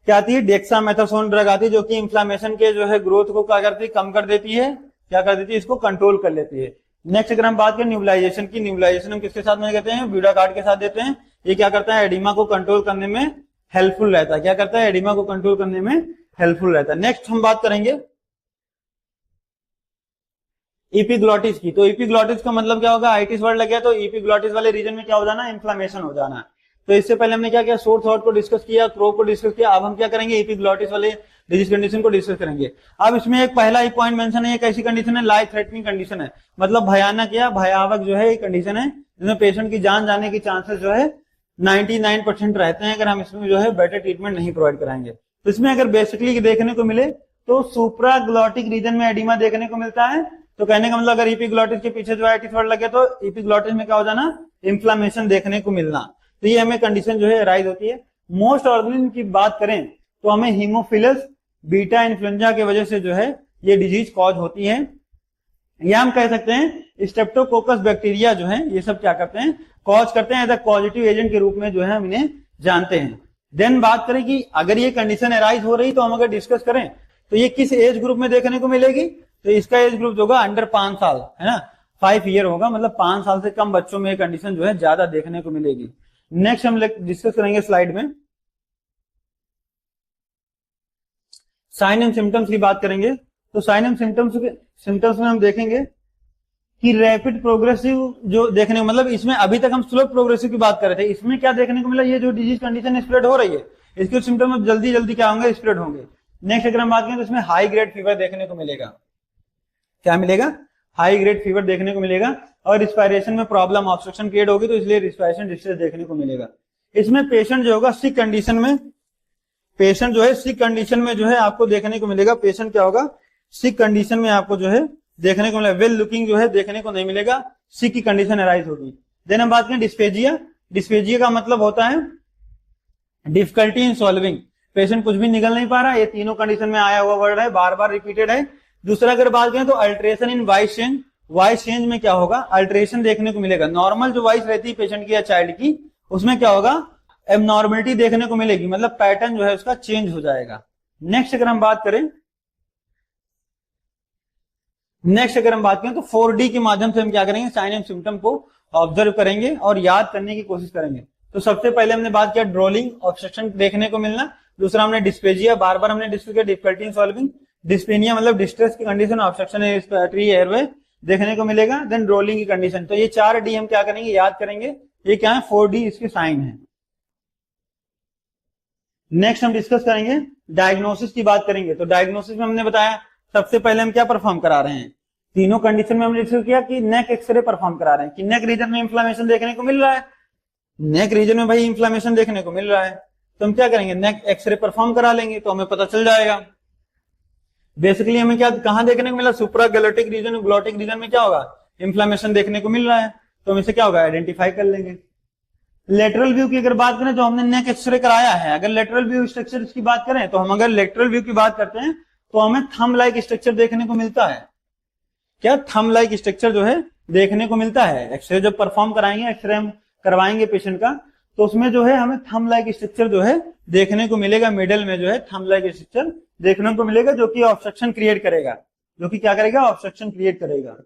क्या आती है, डेक्सामेथासोन ड्रग आती है, जो कि इंफ्लामेशन के जो है ग्रोथ को क्या करती है, कम कर देती है, क्या कर देती है, इसको कंट्रोल कर लेती है। नेक्स्ट अगर हम बात करें न्यूबलाइजेशन की, न्यूबलाइजेशन हम किसके साथ में कहते हैं, ब्यूडाकार्ड के साथ देते हैं। ये क्या करता है, एडिमा को कंट्रोल करने में हेल्पफुल रहता है। क्या करता है, एडिमा को कंट्रोल करने में हेल्पफुल रहता है। नेक्स्ट हम बात करेंगे इपिग्लॉटिस की। तो इपिग्लॉटिस का मतलब क्या होगा, आइटिस वर्ड लग गया तो इपिग्लॉटिस वाले रीजन में क्या हो जाना, इन्फ्लामेशन हो जाना। तो इससे पहले हमने क्या किया, सोर थ्रोट को डिस्कस किया, क्रो को डिस्कस किया। अब हम क्या करेंगे, इपिग्लॉटिस वाले डिजीज कंडीशन को डिस्कस करेंगे। अब इसमें एक पहला ही पॉइंट मेंशन है, एक ऐसी कंडीशन है लाइफ थ्रेटनिंग कंडीशन है, मतलब भयानक या भयावक जो है कंडीशन है जिसमें पेशेंट की जान जाने की चांसेस जो है 99% रहते हैं अगर हम इसमें जो है बेटर ट्रीटमेंट नहीं प्रोवाइड कराएंगे। तो इसमें अगर बेसिकली देखने को मिले तो सुप्राग्लॉटिक रीजन में एडिमा देखने को मिलता है। तो कहने का मतलब अगर इपिग्लॉटिस के पीछे जो है एटिस वर्ड लगे तो इपिग्लॉटिस में क्या हो जाना, इन्फ्लामेशन देखने को मिलना। तो ये हमें कंडीशन जो है राइज होती है। मोस्ट ऑर्गेनिज्म की बात करें तो हमें हीमोफिलस बीटा इन्फ्लुएंजा की वजह से जो है ये डिजीज कॉज होती है, या हम कह सकते हैं स्ट्रेप्टोकोकस बैक्टीरिया जो है ये सब क्या करते हैं, कॉज करते हैं, एज अ पॉजिटिव एजेंट के रूप में जो है हम इन्हें जानते हैं। देन बात करें कि अगर ये कंडीशन अराइज हो रही तो हम अगर डिस्कस करें तो ये किस एज ग्रुप में देखने को मिलेगी, तो इसका एज ग्रुप जो होगा अंडर 5 साल है ना, 5 ईयर होगा, मतलब 5 साल से कम बच्चों में ये कंडीशन जो है ज्यादा देखने को मिलेगी। नेक्स्ट हम डिस्कस करेंगे स्लाइड में साइन एंड सिम्टम्स की बात करेंगे। तो साइन एंड सिम्टम्स में हम देखेंगे कि रैपिड प्रोग्रेसिव जो देखने को, मतलब इसमें अभी तक हम स्लो प्रोग्रेसिव की बात कर रहे थे, इसमें क्या देखने को मिला, ये जो डिजीज कंडीशन स्प्रेड हो रही है इसके सिम्टम जल्दी जल्दी क्या होंगे, स्प्रेड होंगे। नेक्स्ट अगर हम बात करें तो इसमें हाई ग्रेड फीवर देखने को मिलेगा, क्या मिलेगा, हाई ग्रेड फीवर देखने को मिलेगा, और रिस्पायरेशन में प्रॉब्लम ऑब्स्ट्रक्शन क्रिएट होगी तो इसलिए रिस्पायरेशन डिस्ट्रेस देखने को मिलेगा। इसमें पेशेंट जो होगा सिक कंडीशन में, पेशेंट जो है सिक कंडीशन में जो है आपको देखने को मिलेगा, पेशेंट क्या होगा सिक कंडीशन में आपको जो है देखने को मिलेगा, वेल लुकिंग जो है देखने को नहीं मिलेगा, सिक की कंडीशन अराइज होगी। देन हम बात करें डिस्पेजिया, डिस्पेजिया का मतलब होता है डिफिकल्टी इन सॉल्विंग, पेशेंट कुछ भी निकल नहीं पा रहा, ये तीनों कंडीशन में आया हुआ वर्ड है, बार बार रिपीटेड है। दूसरा अगर बात करें तो अल्ट्रेशन इन वॉइस चेंज, वॉइस चेंज में क्या होगा, अल्ट्रेशन देखने को मिलेगा, नॉर्मल जो वॉइस रहती है पेशेंट की या चाइल्ड की उसमें क्या होगा, एबनॉर्मलिटी देखने को मिलेगी, मतलब पैटर्न जो है उसका चेंज हो जाएगा। नेक्स्ट अगर हम बात करें तो 4D के माध्यम से हम क्या करेंगे, साइन एंड सिम्टम को ऑब्जर्व करेंगे और याद करने की कोशिश करेंगे। तो सबसे पहले हमने बात किया ड्रोलिंग, ऑब्स्ट्रक्शन देखने को मिलना, दूसरा हमने डिस्पेजिया, बार बार हमने डिस्कस किया डिफिकल्टी इन सॉल्विंग, डिस्पेनिया मतलब डिस्ट्रेस की कंडीशन, ऑब्स्ट्रक्शन रेस्पिरेटरी एयरवे देखने को मिलेगा, देन ड्रोलिंग की कंडीशन। तो ये 4D हम क्या करेंगे, याद करेंगे, ये क्या है 4D इसके साइन है। नेक्स्ट हम डिस्कस करेंगे डायग्नोसिस की बात करेंगे। तो डायग्नोसिस में हमने बताया सबसे पहले हम क्या परफॉर्म करा रहे हैं, तीनों कंडीशन में हमने डिस्कस किया कि नेक एक्सरे परफॉर्म करा रहे हैं, कि नेक रीजन में इंफ्लेमेशन देखने को मिल रहा है, नेक रीजन में भाई इंफ्लेमेशन देखने को मिल रहा है, तो हम क्या करेंगे, नेक एक्सरे परफॉर्म करा लेंगे तो हमें पता चल जाएगा। बेसिकली हमें क्या कहां देखने को मिला, सुप्राग्लॉटिक रीजन, ग्लॉटिक रीजन में क्या होगा, इंफ्लेमेशन देखने को मिल रहा है, तो हम इसे क्या होगा आइडेंटिफाई कर लेंगे। लेटरल व्यू की अगर बात करें जो हमने नेक एक्सरे कराया है, अगर लेटरल व्यू स्ट्रक्चर की बात करें तो हम अगर लेटरल व्यू की बात करते हैं तो हमें थंब लाइक स्ट्रक्चर देखने को मिलता है, क्या थंब लाइक स्ट्रक्चर जो है देखने को मिलता है। एक्सरे जब परफॉर्म कराएंगे, एक्सरे हम करवाएंगे पेशेंट का, तो उसमें जो है हमें थंब लाइक स्ट्रक्चर जो है देखने को मिलेगा, मिडल में जो है थंब लाइक स्ट्रक्चर देखने को मिलेगा, जो कि ऑब्स्ट्रक्शन क्रिएट करेगा, जो कि क्या करेगा, ऑब्स्ट्रक्शन क्रिएट करेगा।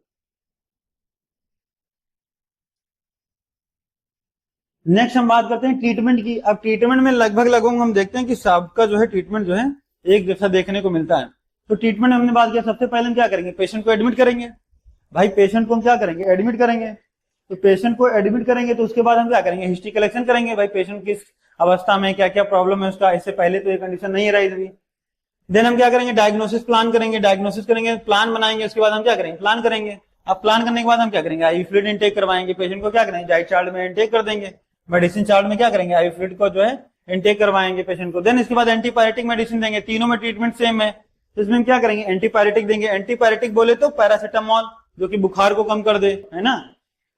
नेक्स्ट हम बात करते हैं ट्रीटमेंट की। अब ट्रीटमेंट में लगभग हम देखते हैं कि सबका जो है ट्रीटमेंट जो है एक जैसा देखने को मिलता है। तो ट्रीटमेंट हमने बात किया, सबसे पहले हम क्या करेंगे, पेशेंट को एडमिट करेंगे, भाई पेशेंट को हम क्या करेंगे, एडमिट करेंगे। तो पेशेंट को एडमिट करेंगे तो उसके बाद हम क्या करेंगे, हिस्ट्री कलेक्शन करेंगे, भाई पेशेंट किस अवस्था में, क्या क्या प्रॉब्लम है उसका, इससे पहले तो ये कंडीशन नहीं रही थी। देन हम क्या करेंगे, डायग्नोसिस प्लान करेंगे, डायग्नोसिस करेंगे, प्लान बनाएंगे, उसके बाद हम क्या करेंगे, प्लान करेंगे। अब प्लान करने के बाद हम क्या करेंगे, आईवी फ्लूइड इनटेक करवाएंगे, पेशेंट को क्या करेंगे, डाइट चार्ट में इनटेक कर देंगे, मेडिसिन चार्ट में क्या करेंगे, आईवी फ्लूइड को जो है इनटेक करवाएंगे पेशेंट को। देन इसके बाद एंटीपायरेटिक मेडिसिन देंगे, तीनों में ट्रीटमेंट सेम है, इसमें हम क्या करेंगे, एंटीपायरेटिक देंगे। एंटीपायरेटिक बोले तो पैरासिटामोल जो कि बुखार को कम कर दे, है ना।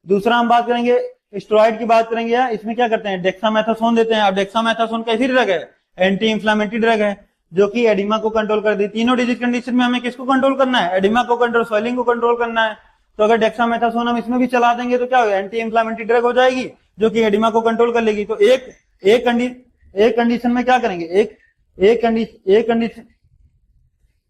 दूसरा हम बात करेंगे स्टेरॉइड की बात करेंगे, या इसमें क्या करते हैं, डेक्सामेथासोन देते हैं। अब डेक्सामेथासोन कैसी ड्रग है, एंटी इंफ्लेमेटरी ड्रग है, जो कि एडिमा को कंट्रोल कर दी। तीनों डिजीज कंडीशन में हमें किसको कंट्रोल करना है, एडिमा को कंट्रोल, स्वेलिंग को कंट्रोल करना है। तो अगर डेक्सामेथासोन हम इसमें भी चला देंगे तो क्या होगा, एंटी इंफ्लेमेटरी ड्रग हो जाएगी, जो कि एडिमा को कंट्रोल कर लेगी। तो एक कंडीशन में क्या करेंगे,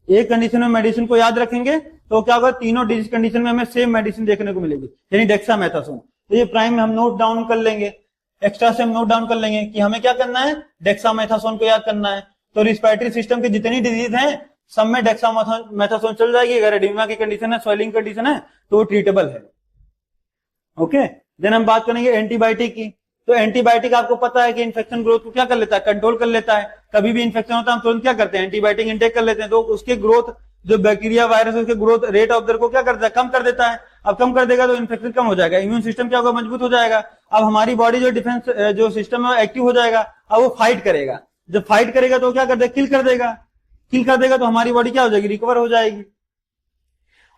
एक कंडीशन में मेडिसिन को याद रखेंगे तो क्या होगा, तीनों डिजीज कंडीशन में हमें सेम मेडिसिन देखने को मिलेगी, यानी डेक्सामेथासोन। तो ये प्राइम में हम नोट डाउन कर लेंगे, एक्स्ट्रा से हम नोट डाउन कर लेंगे कि हमें क्या करना है, डेक्सामेथासोन को याद करना है। तो रिस्पिरेटरी सिस्टम की जितनी डिजीज हैं सब में डेक्सामेथासोन चल जाएगी। अगर एडिमा की कंडीशन है, स्वेलिंग कंडीशन है तो वो ट्रीटेबल है। ओके, देन हम बात करेंगे एंटीबायोटिक की। तो एंटीबायोटिक आपको पता है कि इन्फेक्शन ग्रोथ को क्या कर लेता है, कंट्रोल कर लेता है। कभी भी इन्फेक्शन होता है हम तुरंत क्या करते हैं, एंटीबायोटिक इंटेक कर लेते हैं, तो उसके ग्रोथ जो बैक्टीरिया वायरस उसके ग्रोथ रेट ऑफ दर को क्या करता है, कम कर देता है। अब कम कर देगा तो इन्फेक्शन कम हो जाएगा, इम्यून सिस्टम क्या होगा, मजबूत हो जाएगा। अब हमारी बॉडी जो डिफेंस जो सिस्टम है एक्टिव हो जाएगा, अब वो फाइट करेगा। जब फाइट करेगा तो क्या कर देगा, किल कर देगा। किल कर देगा तो हमारी बॉडी क्या हो जाएगी, रिकवर हो जाएगी।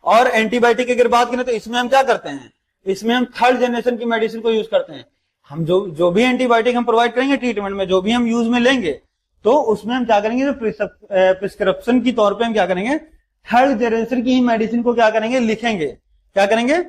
और एंटीबायोटिक की अगर बात करें तो इसमें हम क्या करते हैं, इसमें हम थर्ड जनरेशन की मेडिसिन को यूज करते हैं। हम जो भी एंटीबायोटिक हम प्रोवाइड करेंगे ट्रीटमेंट में, जो भी हम यूज में लेंगे, तो उसमें हम क्या करेंगे, प्रिस्क्रिप्शन की तौर पे हम क्या करेंगे, थर्ड जनरेशन की ही मेडिसिन को क्या करेंगे, लिखेंगे। क्या करेंगे,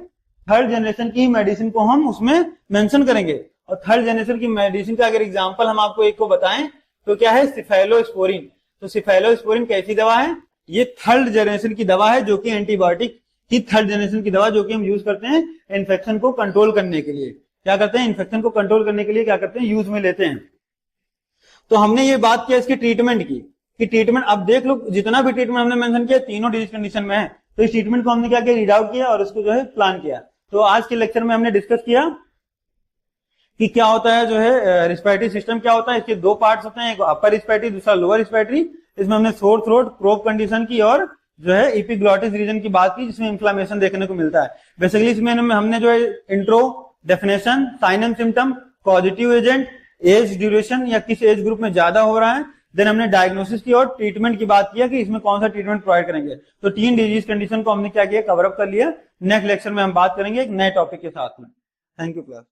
थर्ड जनरेशन की ही मेडिसिन को हम उसमें मेंशन करेंगे। और थर्ड जनरेशन की मेडिसिन का अगर एग्जांपल हम आपको एक को बताएं तो क्या है, सिफेलोस्पोरिन। तो सिफेलोस्पोरिन कैसी दवा है, ये थर्ड जनरेशन की दवा है, जो कि एंटीबायोटिक की थर्ड जनरेशन की दवा, जो कि हम यूज करते हैं इन्फेक्शन को कंट्रोल करने के लिए। क्या करते हैं, इन्फेक्शन को कंट्रोल करने के लिए क्या करते हैं, यूज में लेते हैं। तो हमने ये बात किया इसकी ट्रीटमेंट की, कि ट्रीटमेंट अब देख लो जितना भी ट्रीटमेंट हमने मेंशन किया तीनों डिजीज कंडीशन में है। तो इस ट्रीटमेंट को हमने क्या किया, रीड आउट किया और उसको जो है प्लान किया। तो आज के लेक्चर में हमने डिस्कस किया कि क्या होता है जो है रिस्पिरेटरी सिस्टम क्या होता है। इसके दो पार्ट्स होते हैं, एक अपर रिस्पिरेटरी, दूसरा लोअर रिस्पिरेटरी। इसमें हमने सोर थ्रोट, प्रोब कंडीशन की और जो है एपिग्लॉटिस रीजन की बात की, जिसमें इन्फ्लामेशन देखने को मिलता है। बेसिकली इसमें हमने जो है intro, definition, sign and symptom, positive agent, age duration या किस एज ग्रुप में ज्यादा हो रहा है, देन हमने डायग्नोसिस की और ट्रीटमेंट की बात किया कि इसमें कौन सा ट्रीटमेंट प्रोवाइड करेंगे। तो 3 डिजीज कंडीशन को हमने क्या किया, कवर अप कर लिया। नेक्स्ट लेक्चर में हम बात करेंगे एक नए टॉपिक के साथ में। Thank you class.